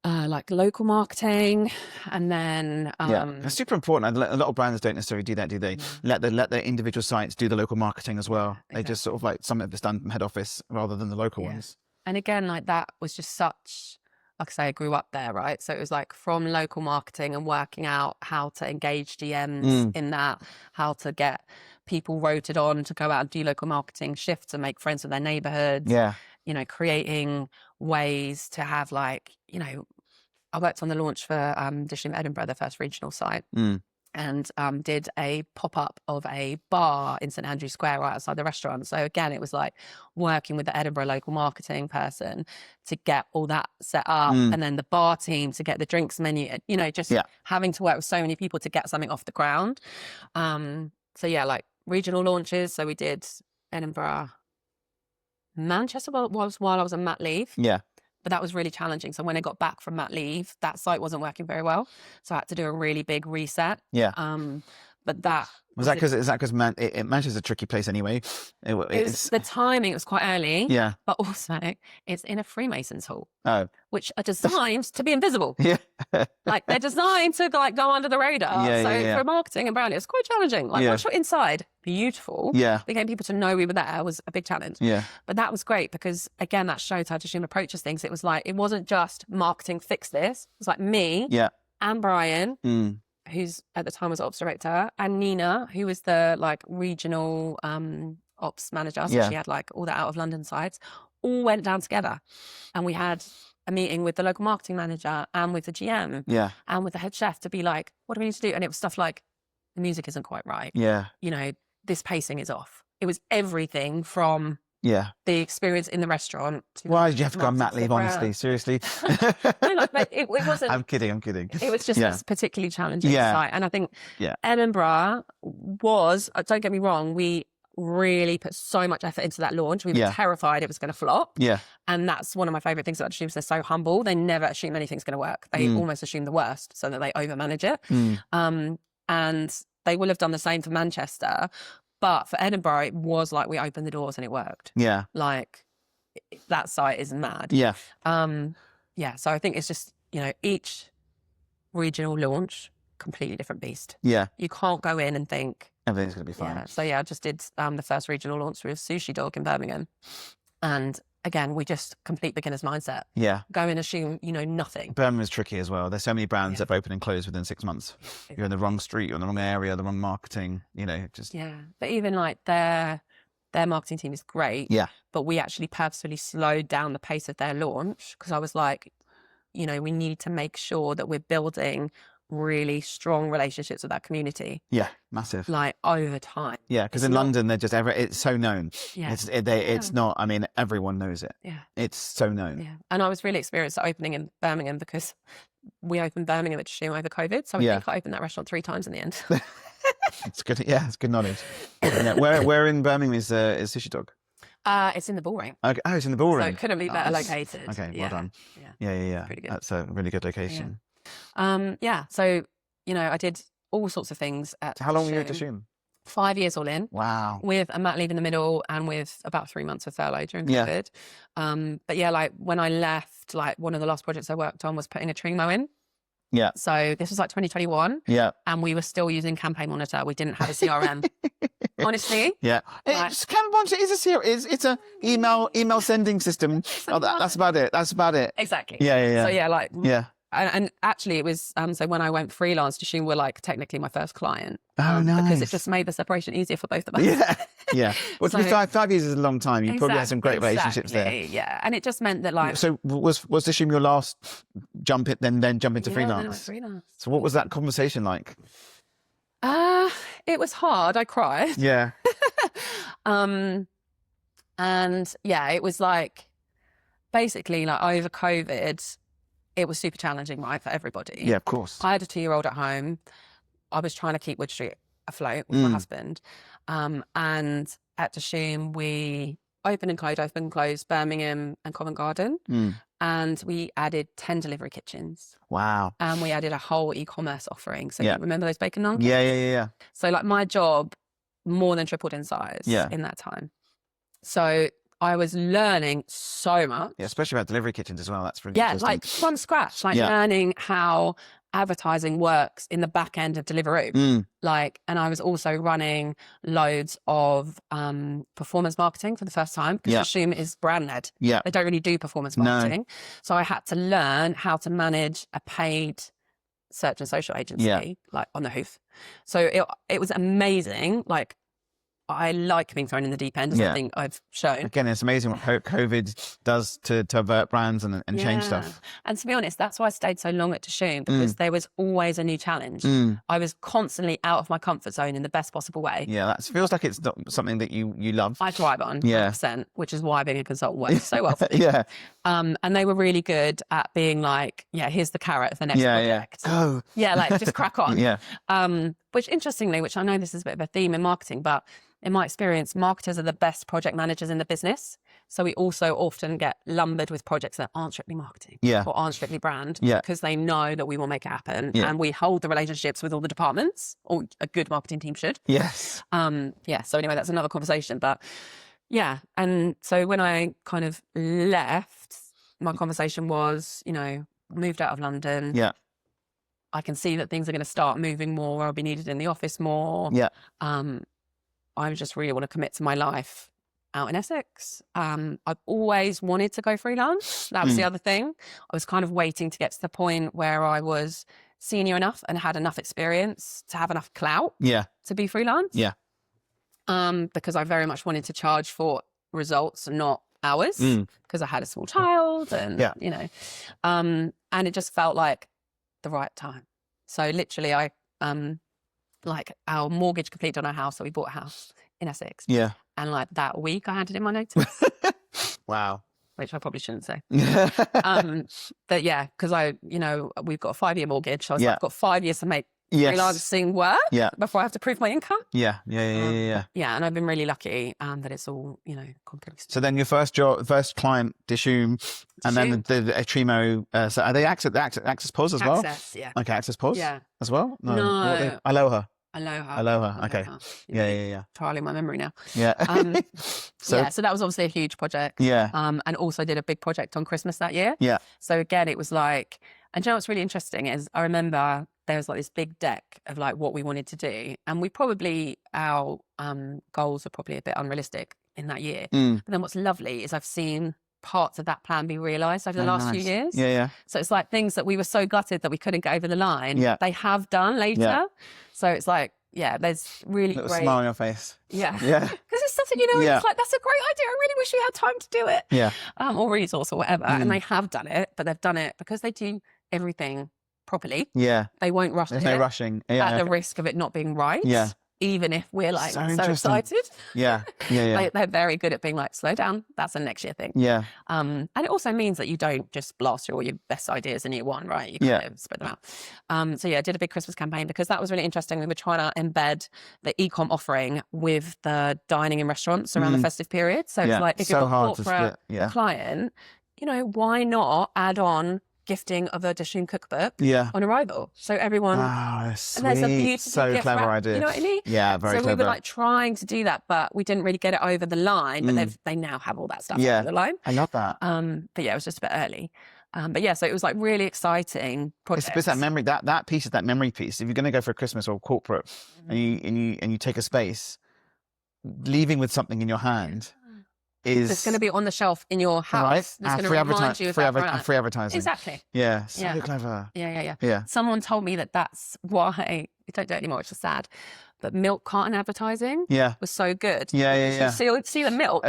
like local marketing. And then that's super important. A lot of brands don't necessarily do that, do they? Let their individual sites do the local marketing as well. Exactly. They just sort of like some of it's done from head office rather than the local ones. And again, like that was just such, like I say, I grew up there, right? So it was like from local marketing and working out how to engage DMs in that, how to get people rotated on to go out and do local marketing shifts and make friends with their neighborhoods. Yeah. Creating ways to have like, I worked on the launch for Dishoom Edinburgh, the first regional site. And did a pop-up of a bar in St Andrew Square right outside the restaurant. So again, it was like working with the Edinburgh local marketing person to get all that set up, and then the bar team to get the drinks menu, having to work with so many people to get something off the ground. Like regional launches. So we did Edinburgh, Manchester was while I was on mat leave. Yeah. But that was really challenging. So when I got back from mat leave, that site wasn't working very well. So I had to do a really big reset. Yeah. But that was that because Manchester's a tricky place anyway. It's the timing. It was quite early. Yeah. But also, it's in a Freemasons hall. Oh. Which are designed to be invisible. Yeah. Like they're designed to like go under the radar. So for marketing and branding, it was quite challenging. Like once you're inside, beautiful. Yeah. Getting people to know we were there was a big challenge. Yeah. But that was great because again, that showed how Dishoom approaches things. It was like it wasn't just marketing fix this. It was like me. Yeah. And Brian. Who's at the time was ops director, and Nina, who was the like regional ops manager. So she had like all the out of London sites, all went down together. And we had a meeting with the local marketing manager and with the GM and with the head chef to be like, what do we need to do? And it was stuff like, the music isn't quite right. Yeah. This pacing is off. It was everything from the experience in the restaurant. Why did you have to go on mat leave, honestly? Seriously? No, it wasn't. I'm kidding. It was just this particularly challenging site. And I think Edinburgh was, don't get me wrong, we really put so much effort into that launch. We were terrified it was going to flop. Yeah. And that's one of my favourite things about Dishoom. They're so humble. They never assume anything's going to work. They almost assume the worst so that they over-manage it. And they will have done the same for Manchester. But for Edinburgh, it was like we opened the doors and it worked. Yeah. Like that site is mad. Yeah. So I think it's just, each regional launch, completely different beast. Yeah. You can't go in and think everything's going to be fine. Yeah. So I just did the first regional launch with Sushi Dog in Birmingham. And again, we just complete beginner's mindset. Yeah. Go and assume you know nothing. Birmingham's tricky as well. There's so many brands that have opened and closed within 6 months. You're in the wrong street, you're in the wrong area, the wrong marketing, just... Yeah. But even like their marketing team is great. Yeah. But we actually purposefully slowed down the pace of their launch because I was like, we need to make sure that we're building really strong relationships with that community, Yeah, massive. like over time. Yeah, because It's in not- London, they're just it's so known. Yeah. It's not. I mean, everyone knows it. Yeah. It's so known. Yeah. And I was really experienced at opening in Birmingham because we opened Birmingham at Dishoom over COVID. So I think I opened that restaurant 3 times in the end. It's good. Yeah, it's good knowledge. Yeah. Where in Birmingham is Sushi Dog? It's in the Bullring. Okay. Oh, it's in the Ballroom. So it couldn't be better Nice. located. Okay, Yeah. well done. Yeah. Yeah. Pretty good. That's a really good location. So, I did all sorts of things at So how long were you at Dishoom. Dishoom? 5 years all in. Wow. With a mat leave in the middle and with about 3 months of furlough during Yeah. COVID. But yeah, like when I left, like one of the last projects I worked on was putting a tree mow in. Yeah. So this was like 2021 Yeah. and we were still using Campaign Monitor. We didn't have a CRM. Honestly. Yeah. Right. It's Campaign Monitor is a series. It's a email sending system. That's about it. That's about it. Exactly. Yeah. So yeah, like, Yeah. and actually it was, so when I went freelance, Dishoom were like technically my first client. Oh, nice. Because it just made the separation easier for both of us. Yeah. Yeah. Well, to be So- fair, 5 years is a long time. You probably had some great relationships there. Exactly, yeah. And it just meant that like, So was Dishoom your last jump then jump into yeah, then I went freelance? freelance. So what was that conversation like? It was hard. I cried. Yeah. And yeah, it was like basically like over COVID, it was super challenging, right, for everybody. Yeah, of course. I had a 2-year-old at home. I was trying to keep Wood Street afloat with my husband. And at Dishoom, we opened and closed Birmingham and Covent Garden. And we added 10 delivery kitchens. Wow. And we added a whole e-commerce offering. So Yeah. you remember those bacon nuggets? Yeah. So like my job more than tripled in size in that time. So I was learning so much. Yeah, especially about delivery kitchens as well. That's really Yeah, interesting. like from scratch, like learning how advertising works in the back end of Deliveroo. Like, and I was also running loads of performance marketing for the first time because Dishoom is brand led. Yeah. They don't really do performance No. marketing. So I had to learn how to manage a paid search and social agency, like on the hoof. So it was amazing. Like, I like being thrown in the deep end, as I think I've shown. Again, it's amazing what COVID does to avert brands and change stuff. And to be honest, that's why I stayed so long at Dishoom, because there was always a new challenge. I was constantly out of my comfort zone in the best possible way. Yeah, that feels like it's not something that you love. I thrive on, 100%, which is why being a consultant works so well for me. Yeah. And they were really good at being like, here's the carrot of the next project. Go. Yeah, like just crack on. Yeah. Which interestingly, which I know this is a bit of a theme in marketing, but in my experience, marketers are the best project managers in the business. So we also often get lumbered with projects that aren't strictly marketing or aren't strictly brand because they know that we will make it happen. And we hold the relationships with all the departments, or a good marketing team should. Yes. So anyway, that's another conversation. But yeah. And so when I kind of left, my conversation was, moved out of London. Yeah. I can see that things are going to start moving more. I'll be needed in the office more. Yeah. I just really want to commit to my life out in Essex. I've always wanted to go freelance. That was the other thing. I was kind of waiting to get to the point where I was senior enough and had enough experience to have enough clout to be freelance. Yeah. Because I very much wanted to charge for results and not hours because I had a small child and, and it just felt like the right time. So literally I, like our mortgage completed on our house. So we bought a house in Essex. Yeah. And like that week I handed in my notice. Wow. Which I probably shouldn't say. But yeah, because we've got a 5-year mortgage. So I was like, I've got 5 years to make freelancing work before I have to prove my income. Yeah. Yeah, and I've been really lucky that it's all, completely. So then your first client, Dishoom, and then the Trimo. So are they Access POS as well? Access, yeah. Okay, Access POS? Yeah. As well? No. What are they? Aloha. Okay. Yeah. Trialing my memory now. Yeah. So that was obviously a huge project. Yeah. And also did a big project on Christmas that year. Yeah. So again, it was like, and what's really interesting is I remember there was like this big deck of like what we wanted to do. And our goals were probably a bit unrealistic in that year. But then what's lovely is I've seen parts of that plan be realised over the last few years. Yeah. So it's like things that we were so gutted that we couldn't get over the line. Yeah. They have done later. Yeah. So it's like, there's really Little great. smile on your face. Yeah. Yeah. Because it's something, it's like, that's a great idea. I really wish we had time to do it. Yeah. Or resource or whatever. And they have done it, but they've done it because they do everything properly. Yeah. They won't rush There's it no rushing. at Yeah. the risk of it not being right. Yeah. Even if we're like So so interesting. excited. Yeah. Yeah. They're very good at being like, slow down, that's a next year thing. Yeah. And it also means that you don't just blast through all your best ideas in year one, right? You kind of spread them out. So yeah, I did a big Christmas campaign because that was really interesting. We were trying to embed the e-com offering with the dining in restaurants around the festive period. So it's like, if you've got a corporate client, you know, why not add on gifting of a Dishoom cookbook on arrival? So everyone, Oh, sweet. and there's a beautiful So gift clever wrap, idea. you know what I mean? Yeah, very so clever. we were like trying to do that, but we didn't really get it over the line. But they now have all that stuff over the line. I love that. But yeah, it was just a bit early. But yeah, so it was like really exciting project. It's that memory, that piece is that memory piece. If you're going to go for a Christmas or corporate, and you take a space, leaving with something in your hand is it's going to be on the shelf in your house. Right? It's going to remind you of that brand. Free advertising. Exactly. Yeah, so clever. Yeah. Someone told me that's why we don't do it anymore, which is sad. But milk carton advertising was so good. Yeah. You see the milk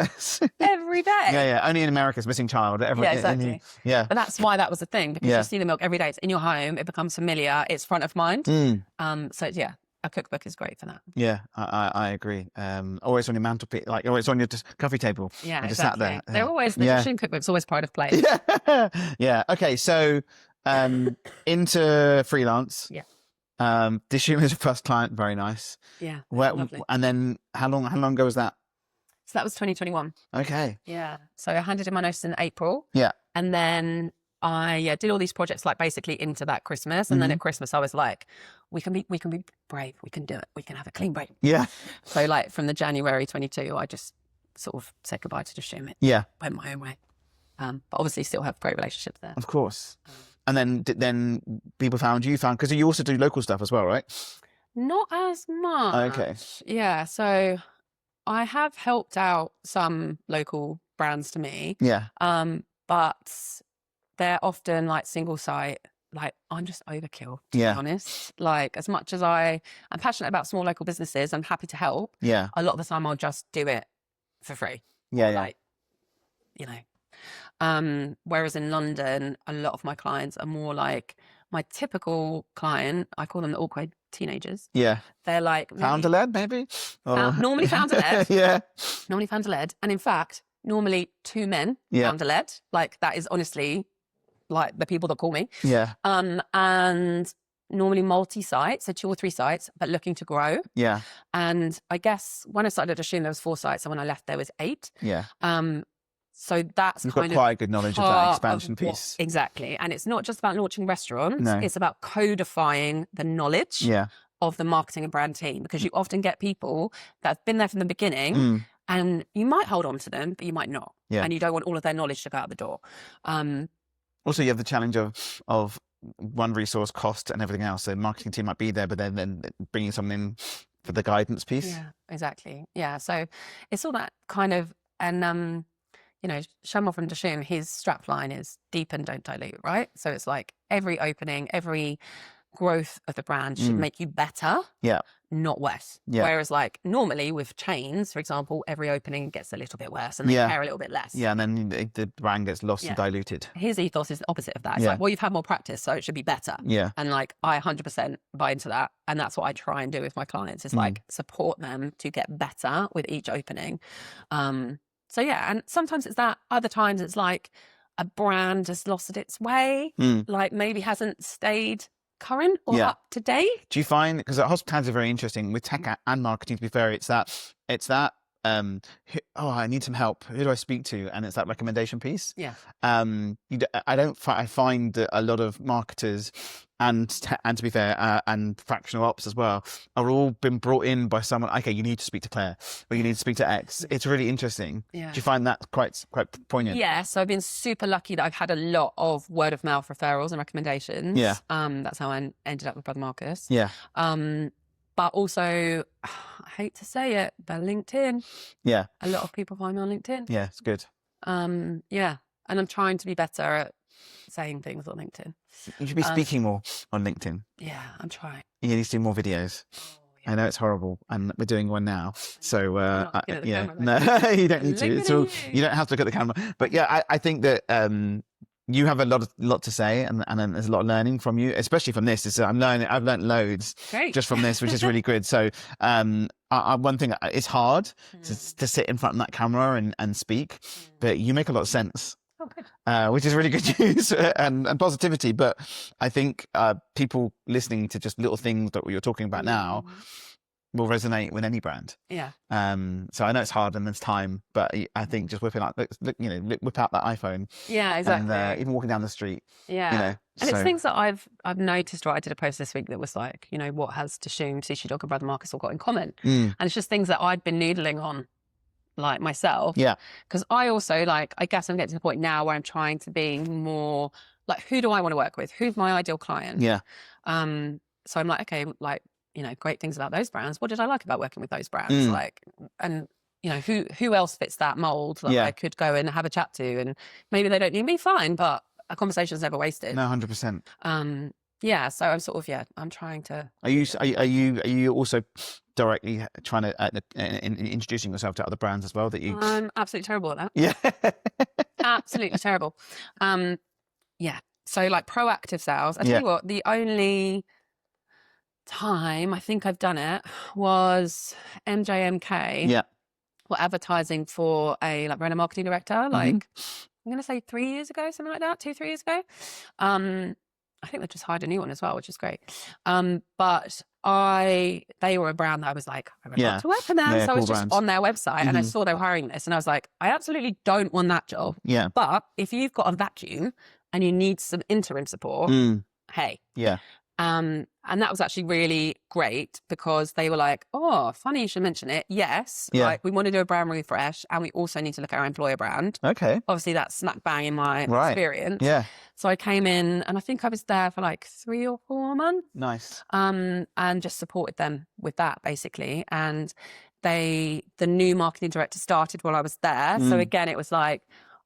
every day. Yeah. Only in America's Missing Child. Yeah, exactly. Yeah. But that's why that was the thing, because you see the milk every day. It's in your home. It becomes familiar. It's front of mind. So yeah, a cookbook is great for that. Yeah, I agree. Always on your mantelpiece, like always on your coffee table. Yeah, just exactly. sat there. They're always, the Dishoom cookbook's always pride of place. Yeah. Okay, so into freelance. Yeah. Dishoom is your first client. Very nice. Yeah. Lovely. And then how long ago was that? So that was 2021. Okay. Yeah. So I handed in my notice in April. Yeah. And then I did all these projects like basically into that Christmas. And then at Christmas I was like, we can be brave. We can do it. We can have a clean break. Yeah. So like from the January 22, I just sort of said goodbye to Dishoom. It went my own way. But obviously still have great relationships there. Of course. And then people found you, because you also do local stuff as well, right? Not as much. Okay. Yeah. So I have helped out some local brands to me. Yeah. But they're often like single site. Like I'm just overkill, to be honest. Like as much as I'm passionate about small local businesses, I'm happy to help. Yeah. A lot of the time I'll just do it for free. Yeah. Like, you know. Whereas in London, a lot of my clients are more like my typical client. I call them the awkward teenagers. Yeah. They're like founder-led, maybe? Normally founder-led. Yeah. Normally founder-led. And in fact, normally two men founder-led. Like that is honestly like the people that call me. Yeah. And normally multi-site, so 2 or 3 sites, but looking to grow. Yeah. And I guess when I started at Dishoom, there was 4 sites. And when I left, there was 8. Yeah. So that's You've got quite a good knowledge of that expansion piece. Exactly. And it's not just about launching restaurants. No. It's about codifying the knowledge of the marketing and brand team, because you often get people that have been there from the beginning and you might hold on to them, but you might not. Yeah. And you don't want all of their knowledge to go out the door. Also, you have the challenge of one resource, cost and everything else. So the marketing team might be there, but then bringing someone in for the guidance piece. Yeah, exactly. Yeah. So it's all that kind of, and you know, Shamal from Dishoom, his strapline is deepen, don't dilute, right? So it's like every opening, every growth of the brand should make you better, not worse. Yeah. Whereas like normally with chains, for example, every opening gets a little bit worse and they care a little bit less. Yeah, and then the brand gets lost and diluted. His ethos is the opposite of that. It's like, well, you've had more practice, so it should be better. Yeah. And like, I 100% buy into that. And that's what I try and do with my clients is like support them to get better with each opening. So yeah, and sometimes it's that. Other times it's like a brand has lost its way, like maybe hasn't stayed current or up to date. Do you find, because hospitality is very interesting with tech and marketing, to be fair, it's that I need some help, who do I speak to? And it's that recommendation piece. I find that a lot of marketers and to be fair, and fractional ops as well, are all been brought in by someone. Okay, you need to speak to Claire, or you need to speak to X. It's really interesting. Do you find that quite poignant? Yeah, so I've been super lucky that I've had a lot of word of mouth referrals and recommendations. That's how I ended up with Brother Marcus. But also, I hate to say it, but LinkedIn. Yeah. A lot of people find me on LinkedIn. Yeah, it's good. Yeah. And I'm trying to be better at saying things on LinkedIn. You should be speaking more on LinkedIn. Yeah, I'm trying. You need to do more videos. I know it's horrible, and we're doing one now. So camera, no, you don't need to. You don't have to look at the camera. But yeah, I think that you have a lot to say, and then there's a lot of learning from you, especially from this. I've learned loads just from this, which is really good. So one thing, it's hard to sit in front of that camera and speak, but you make a lot of sense. Which is really good news and positivity. But I think people listening to just little things that you're talking about now will resonate with any brand. Yeah. So I know it's hard and there's time, but I think just whip out that iPhone. Yeah, exactly. And even walking down the street. Yeah. And it's things that I've noticed, right? I did a post this week that was like, what has Dishoom, Sushi Dog and Brother Marcus all got in common? And it's just things that I'd been noodling on, like myself. Yeah. Because I also I guess I'm getting to the point now where I'm trying to be more like, who do I want to work with? Who's my ideal client? Yeah. So I'm like, okay, great things about those brands. What did I like about working with those brands? Who else fits that mold that I could go and have a chat to? And maybe they don't need me, fine, but a conversation's never wasted. No, 100%. So I'm sort of, I'm trying to. Are you also directly trying to introducing yourself to other brands as well that you? I'm absolutely terrible at that. Yeah. Absolutely terrible. So proactive sales. I tell you what, the only time I think I've done it was MJMK. Yeah. Were advertising for a brand marketing director. I'm going to say 3 years ago, something like that. 2-3 years ago. I think they just hired a new one as well, which is great. But they were a brand that I was like, I would love to work for them. So I was just on their website and I saw they were hiring this and I was like, I absolutely don't want that job. Yeah. But if you've got a vacuum and you need some interim support, hey. Yeah. And that was actually really great because they were like, oh, funny you should mention it. Yes. Yeah. We want to do a brand refresh and we also need to look at our employer brand. Okay. Obviously that's smack bang in my experience. Yeah. So I came in and I think I was there for 3 or 4 months. Nice. And just supported them with that basically. And the new marketing director started while I was there. So again, it was like,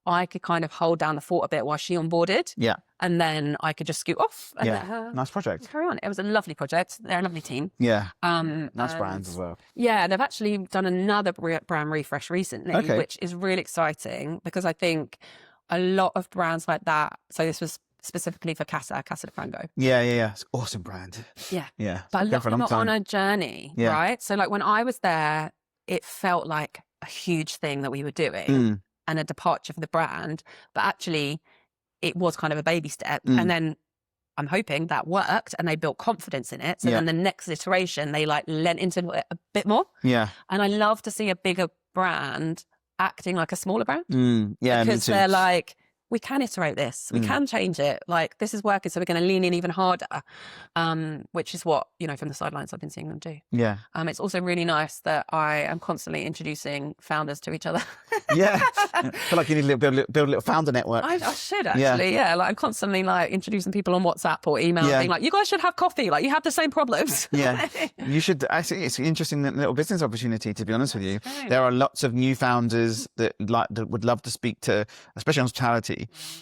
I could kind of hold down the fort a bit while she onboarded. Yeah. And then I could just scoot off and let her nice project. carry on. It was a lovely project. They're a lovely team. Yeah. Nice brands as well. Yeah, they've actually done another brand refresh recently, which is really exciting because I think a lot of brands like that, so this was specifically for Casa de Frango. Yeah. It's an awesome brand. Yeah. Yeah. But a lot of them are on a journey, right? So when I was there, it felt like a huge thing that we were doing. And a departure for the brand, but actually it was kind of a baby step. And then I'm hoping that worked and they built confidence in it. So then the next iteration, they lent into it a bit more. Yeah. And I love to see a bigger brand acting like a smaller brand. Yeah. Because they're like, we can iterate this. We can change it. This is working. So we're going to lean in even harder, which is what, from the sidelines I've been seeing them do. Yeah. It's also really nice that I am constantly introducing founders to each other. Yeah. I feel like you need to build a little founder network. I should actually. Yeah. I'm constantly introducing people on WhatsApp or email being like, you guys should have coffee. You have the same problems. Yeah. You should. Actually, it's an interesting little business opportunity, to be honest with you. There are lots of new founders that would love to speak to, especially on hospitality.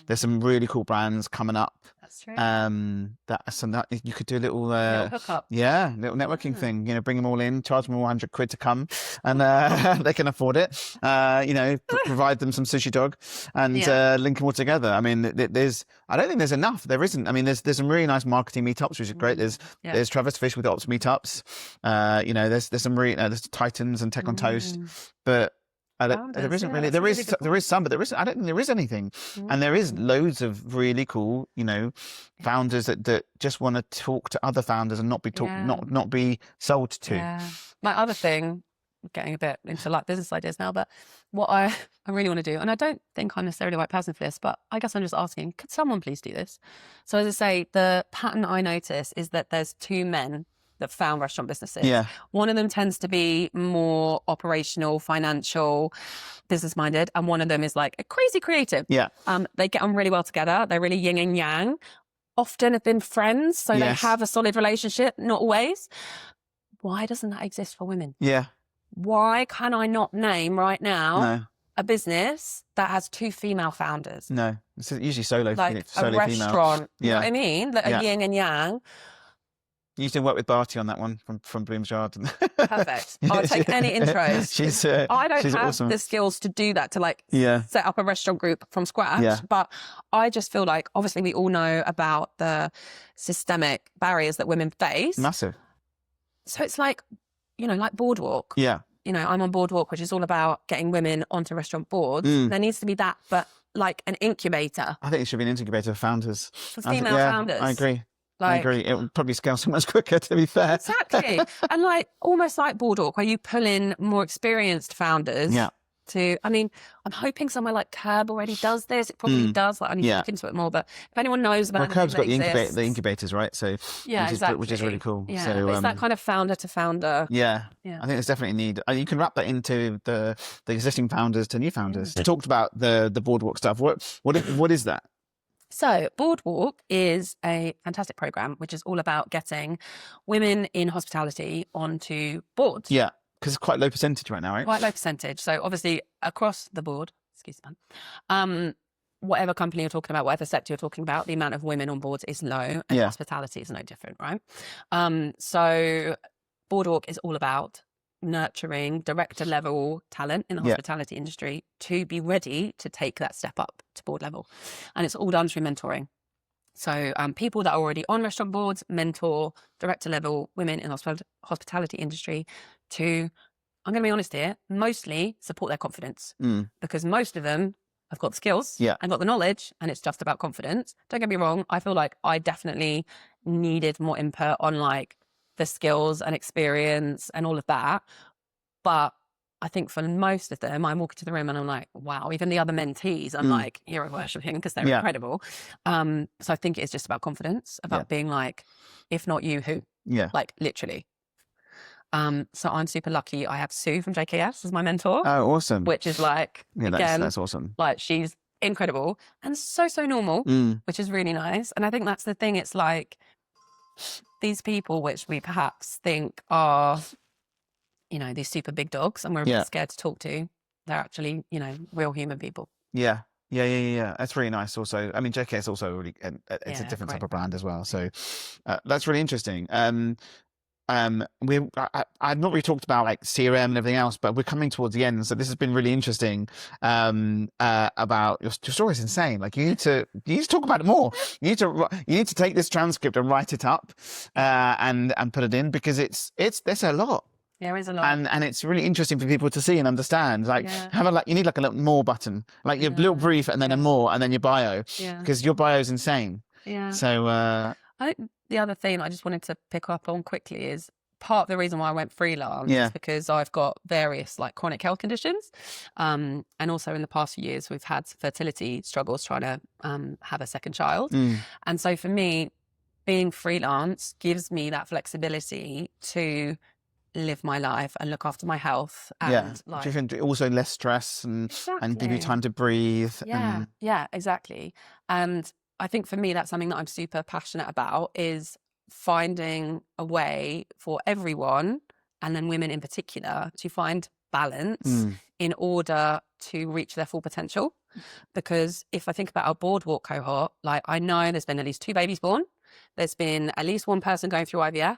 There's some really cool brands coming up. That's true. That you could do a little hookup. Yeah, little networking thing. Bring them all in, charge them all £100 to come, and they can afford it. Provide them some sushi dog, and link them all together. I mean, I don't think there's enough. There isn't. I mean, there's some really nice marketing meetups, which is great. There's Travis Fish with the Ops meetups. There's some really there's Titans and Tech on Toast, but. There isn't really. There is some, but there isn't. I don't think there is anything. And there is loads of really cool, founders that just want to talk to other founders and not be sold to. Yeah. My other thing, getting a bit into business ideas now, but what I really want to do, and I don't think I'm necessarily the right person for this, but I guess I'm just asking, could someone please do this? So as I say, the pattern I notice is that there's 2 men that found restaurant businesses. Yeah. One of them tends to be more operational, financial, business minded, and one of them is a crazy creative. Yeah. They get on really well together. They're really yin and yang. Often have been friends, so they have a solid relationship. Not always. Why doesn't that exist for women? Yeah. Why can I not name right now a business that has 2 female founders? No, it's usually solo. Solo a restaurant. Female. You know what I mean? That are yin and yang. You used to work with Barty on that one from Bloom's Yard. Perfect. I'll take any intros. I don't she's have awesome. the skills to do that, to like Yeah. set up a restaurant group from scratch. Yeah. But I just feel like, obviously we all know about the systemic barriers that women face. Massive. So it's like, you know, like Boardwalk. Yeah. You know, I'm on Boardwalk, which is all about getting women onto restaurant boards. Mm. There needs to be that, but like an incubator I think it should be an incubator of founders. for female founders. I agree. Like, I agree. It would probably scale so much quicker, to be fair. Exactly. And like almost like Boardwalk, where you pull in more experienced founders. Yeah. I mean, I'm hoping somewhere like Curb already does this. It probably does. Like, I need to look into it more. But if anyone knows about Well, Curb's got the the incubators, right? So yeah, which is really cool. Yeah, So, it's that kind of founder to founder. Yeah. Yeah. I think there's definitely a need. You can wrap that into the existing founders to new founders. You talked about the Boardwalk stuff. What is that? So Boardwalk is a fantastic program, which is all about getting women in hospitality onto boards. Yeah, because it's quite low percentage right now, right? Quite low percentage. So obviously across the board, excuse me, whatever company you're talking about, whatever sector you're talking about, the amount of women on boards is low, and hospitality is no different, right? So Boardwalk is all about nurturing director level talent in the hospitality industry to be ready to take that step up to board level. And it's all done through mentoring. So people that are already on restaurant boards mentor director level women in the hospitality industry to, I'm going to be honest here, mostly support their confidence, because most of them have got the skills and got the knowledge, and it's just about confidence. Don't get me wrong. I feel like I definitely needed more input on like the skills and experience and all of that. But I think for most of them, I walk into the room and I'm like, wow, even the other mentees, I'm like hero worshipping because they're incredible. So I think it's just about confidence, about being like, if not you, who? Yeah. Like literally. So I'm super lucky. I have Sue from JKS as my mentor. Oh, awesome. Which is like, again, that's awesome. Like she's incredible and so normal, which is really nice. And I think that's the thing. It's like, these people which we perhaps think are, you know, these super big dogs and we're a bit scared to talk to, they're actually, you know, real human people. Yeah. That's really nice. Also, I mean, JK is also really, it's a different type of brand as well. So that's really interesting. I've not really talked about like CRM and everything else, but we're coming towards the end. So this has been really interesting. About your story is insane. Like you need to talk about it more. You need to take this transcript and write it up, and put it in, because there's a lot. There is a lot. And it's really interesting for people to see and understand. Like you need like a little more button, like your little brief and then a more and then your bio. Yeah. Because your bio is insane. Yeah. So I think the other thing I just wanted to pick up on quickly is part of the reason why I went freelance is because I've got various like chronic health conditions. And also in the past few years, we've had fertility struggles trying to have a second child. And so for me, being freelance gives me that flexibility to live my life and look after my health. And like, also less stress and give you time to breathe. Yeah, exactly. And I think for me, that's something that I'm super passionate about, is finding a way for everyone, and then women in particular, to find balance in order to reach their full potential. Because if I think about our Boardwalk cohort, like I know there's been at least 2 babies born. There's been at least 1 person going through IVF.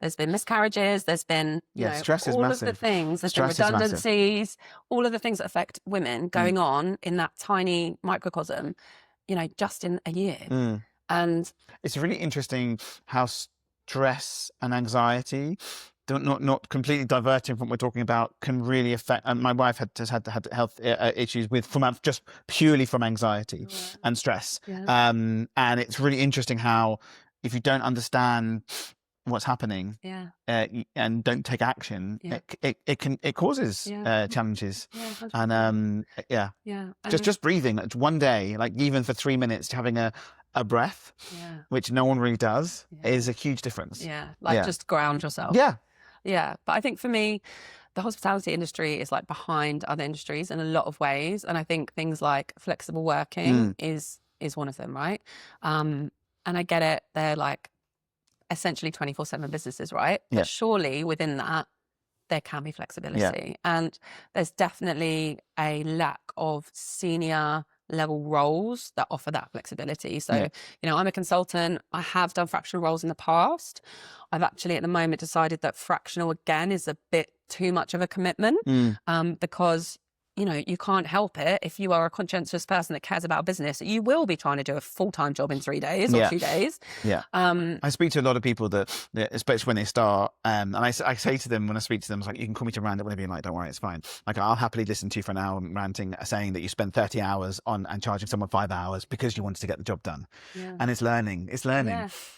There's been miscarriages. There's been stress is all massive. Of the things. There's been redundancies. All of the things that affect women going on in that tiny microcosm, you know, just in a year. And it's really interesting how stress and anxiety, not completely diverting from what we're talking about, can really affect. And my wife has had health issues just purely from anxiety and stress. And it's really interesting how, if you don't understand what's happening and don't take action, it causes challenges. And just breathing, like one day, like even for 3 minutes, having a breath, which no one really does, is a huge difference. Just ground yourself. But I think for me, the hospitality industry is like behind other industries in a lot of ways, and I think things like flexible working is one of them, right? And I get it, they're like essentially 24/7 businesses, right? But surely within that, there can be flexibility. And there's definitely a lack of senior level roles that offer that flexibility. So, Yeah. you know, I'm a consultant. I have done fractional roles in the past. I've actually at the moment decided that fractional again is a bit too much of a commitment, because you know, you can't help it. If you are a conscientious person that cares about business, you will be trying to do a full-time job in 3 days or 2 days. Yeah. I speak to a lot of people that especially when they start, and I say to them when I speak to them, it's like, you can call me to rant whenever you like, don't worry, it's fine. Like, I'll happily listen to you for an hour ranting, saying that you spend 30 hours on and charging someone 5 hours because you wanted to get the job done. Yeah. And it's learning.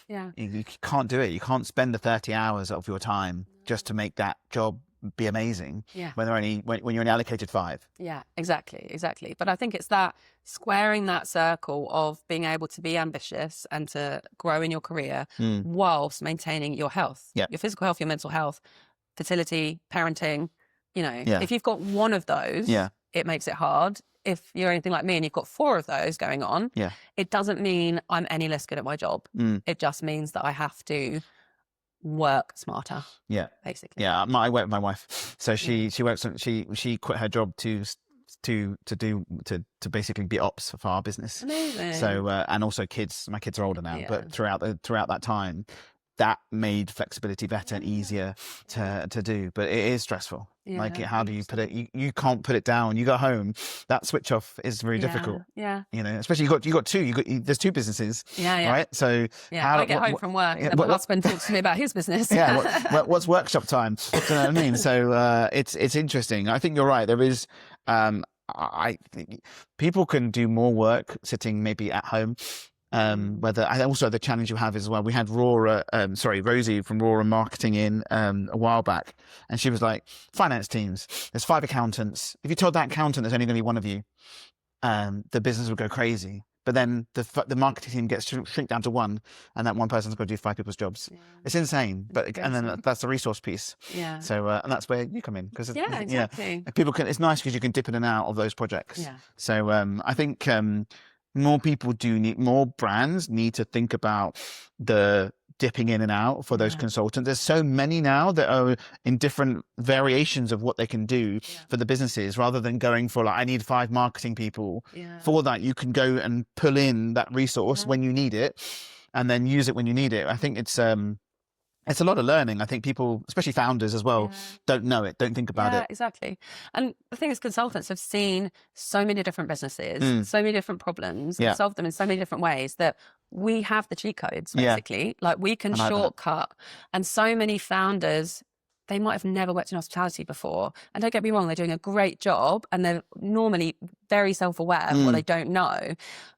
Yeah. You can't do it. You can't spend the 30 hours of your time just to make that job be amazing when you're only allocated 5. Yeah, exactly. But I think it's that squaring that circle of being able to be ambitious and to grow in your career whilst maintaining your health, your physical health, your mental health, fertility, parenting. You know, if you've got one of those, it makes it hard. If you're anything like me and you've got 4 of those going on, it doesn't mean I'm any less good at my job. It just means that I have to work smarter. Basically. I work with my wife, so she works. She quit her job to basically be ops for our business. Amazing. So and also kids. My kids are older now, but throughout that time, that made flexibility better and easier to do. But it is stressful. Like, how do you put it? You can't put it down. You go home, that switch off is very difficult. You know, especially you got 2. There's 2 businesses. Right. So I get home from work. And my husband talks to me about his business. What's workshop time? Do you know what I mean? So it's interesting. I think you're right. There is. I think people can do more work sitting maybe at home. And also the challenge you have as well. We had Rosie from Roar Marketing in a while back, and she was like, finance teams, there's 5 accountants. If you told that accountant there's only going to be one of you, the business would go crazy. But then the marketing team gets shrink down to 1, and that one person's got to do 5 people's jobs. It's insane. And then that's the resource piece. So and that's where you come in, because exactly. People can. It's nice because you can dip in and out of those projects. So I think. More brands need to think about the dipping in and out for those consultants. There's so many now that are in different variations of what they can do for the businesses, rather than going for like, I need 5 marketing people. For that, you can go and pull in that resource when you need it, and then use it when you need it. I think it's a lot of learning. I think people, especially founders as well, don't know it, don't think about it. Exactly. And the thing is, consultants have seen so many different businesses, so many different problems, and solved them in so many different ways that we have the cheat codes, basically. Like, we can shortcut. And so many founders, they might have never worked in hospitality before. And don't get me wrong, they're doing a great job, and they're normally very self-aware of what they don't know.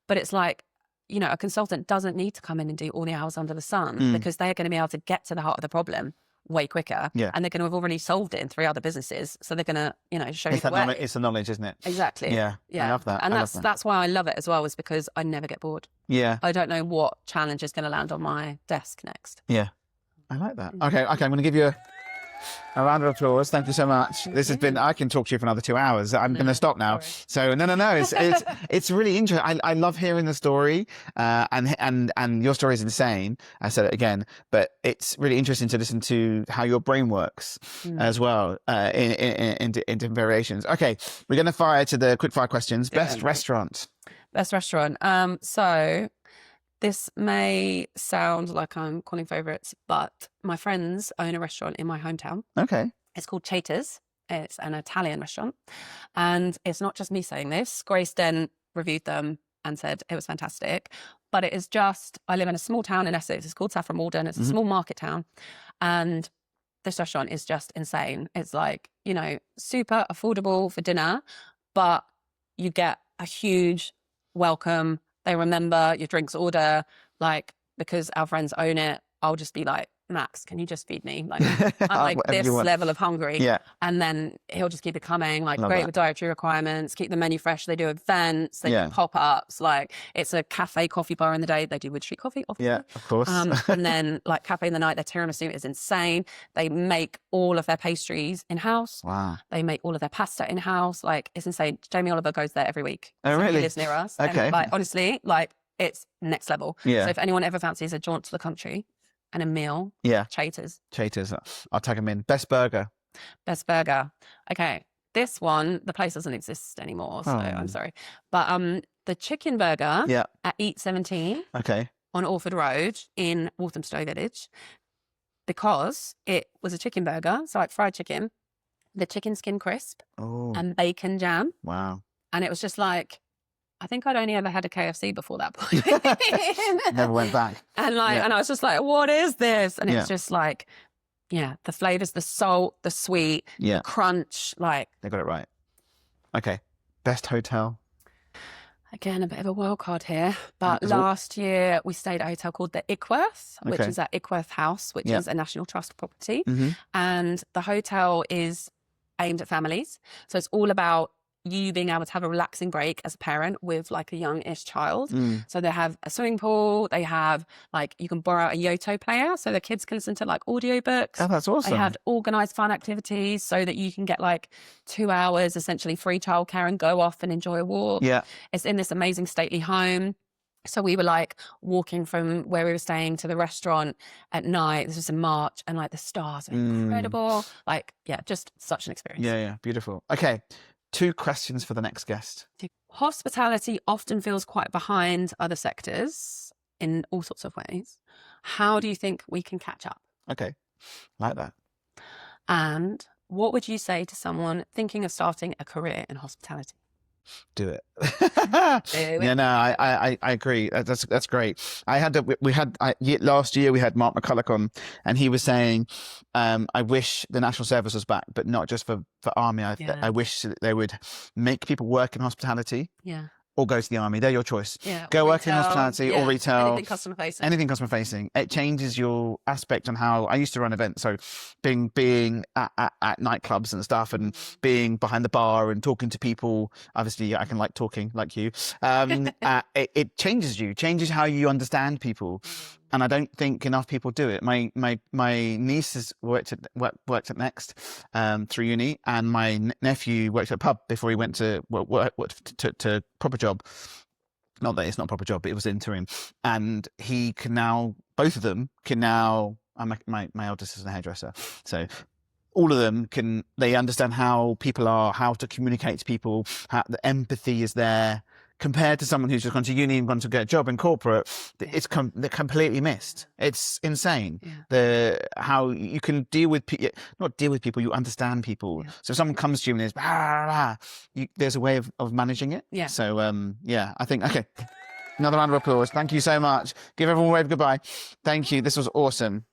But it's like, you know, a consultant doesn't need to come in and do all the hours under the sun, because they're going to be able to get to the heart of the problem way quicker. And they're going to have already solved it in 3 other businesses. So they're going to, you know, show you the way. It's the knowledge, isn't it? Exactly. I love that. And that's why I love it as well, is because I never get bored. I don't know what challenge is going to land on my desk next. I like that. Okay, I'm going to give you a round of applause. Thank you so much. This has been. I can talk to you for another 2 hours. I'm going to stop now. So no. It's really interesting. I love hearing the story, and your story is insane. I said it again, but it's really interesting to listen to how your brain works as well in different variations. Okay, we're going to fire to the quick fire questions. Best restaurant. So. This may sound like I'm calling favourites, but my friends own a restaurant in my hometown. Okay. It's called Chater's. It's an Italian restaurant. And it's not just me saying this. Grace Dent reviewed them and said it was fantastic. But it is just, I live in a small town in Essex. It's called Saffron Walden. It's a small market town. And this restaurant is just insane. It's like, you know, super affordable for dinner, but you get a huge welcome. They remember your drinks order, like, because our friends own it. I'll just be like, Max, can you just feed me? Like, I'm like this level of hungry. And then he'll just keep it coming. Like, great with dietary requirements, keep the menu fresh. They do events, they do pop-ups. Like, it's a cafe coffee bar in the day. They do wood street coffee, obviously. Of course. And then like cafe in the night, their tiramisu is insane. They make all of their pastries in-house. Wow. They make all of their pasta in-house. Like, it's insane. Jamie Oliver goes there every week. Oh, really? He lives near us. Okay. And, like, honestly, like, it's next level. So if anyone ever fancies a jaunt to the country and a meal, Chater's. I'll tag them in. Best burger. Okay, this one, the place doesn't exist anymore, so I'm sorry. But the chicken burger Yeah. at Eat 17 Okay. on Orford Road in Walthamstow Village, because it was a chicken burger, so like fried chicken, the chicken skin crisp Oh, and bacon jam. wow. And it was just like, I think I'd only ever had a KFC before that point. Never went back. And and I was just like, what is this? And Yeah. it's just like, the flavors, the salt, the sweet, Yeah. the crunch, like. They got it right. Okay. Best hotel? Again, a bit of a wild card here. But Is it- last year we stayed at a hotel called the Ickworth, which Okay. is at Ickworth House, which Yeah. is a National Trust property. Mm-hmm. And the hotel is aimed at families. So it's all about you being able to have a relaxing break as a parent with like a young-ish child. Mm. So they have a swimming pool. They have like, you can borrow a Yoto player so the kids can listen to like audiobooks. Oh, that's awesome. They had organised fun activities so that you can get like 2 hours essentially free childcare and go off and enjoy a walk. Yeah. It's in this amazing stately home. So we were like walking from where we were staying to the restaurant at night. This was in March, and like the stars are incredible. Like, just such an experience. Yeah. Beautiful. Okay. 2 questions for the next guest. Hospitality often feels quite behind other sectors in all sorts of ways. How do you think we can catch up? Okay. Like that. And what would you say to someone thinking of starting a career in hospitality? Do it. Do it. Yeah, no, I agree. That's great. Last year we had Mark McCulloch on, and he was saying, I wish the national service was back, but not just for army. I wish that they would make people work in hospitality. Yeah. Or go to the army. They're your choice. Yeah. Go or work in retail, hospitality or retail. Anything customer facing. Anything customer facing. It changes your aspect on how I used to run events. So being at nightclubs and stuff, and being behind the bar and talking to people. Obviously, I can like talking like you. It changes how you understand people. And I don't think enough people do it. My niece has worked at Next through uni, and my nephew worked at a pub before he went to to proper job. Not that it's not a proper job, but it was interim. And he can now, both of them can now. My eldest is a hairdresser, so all of them they understand how people are, how to communicate to people, how the empathy is there. Compared to someone who's just gone to uni and gone to get a job in corporate, they're completely missed. It's insane. Yeah. How you can not deal with people, you understand people. Yeah. So if someone comes to you and there's a way of managing it. Yeah. So I think, okay. Another round of applause. Thank you so much. Give everyone a wave goodbye. Thank you. This was awesome.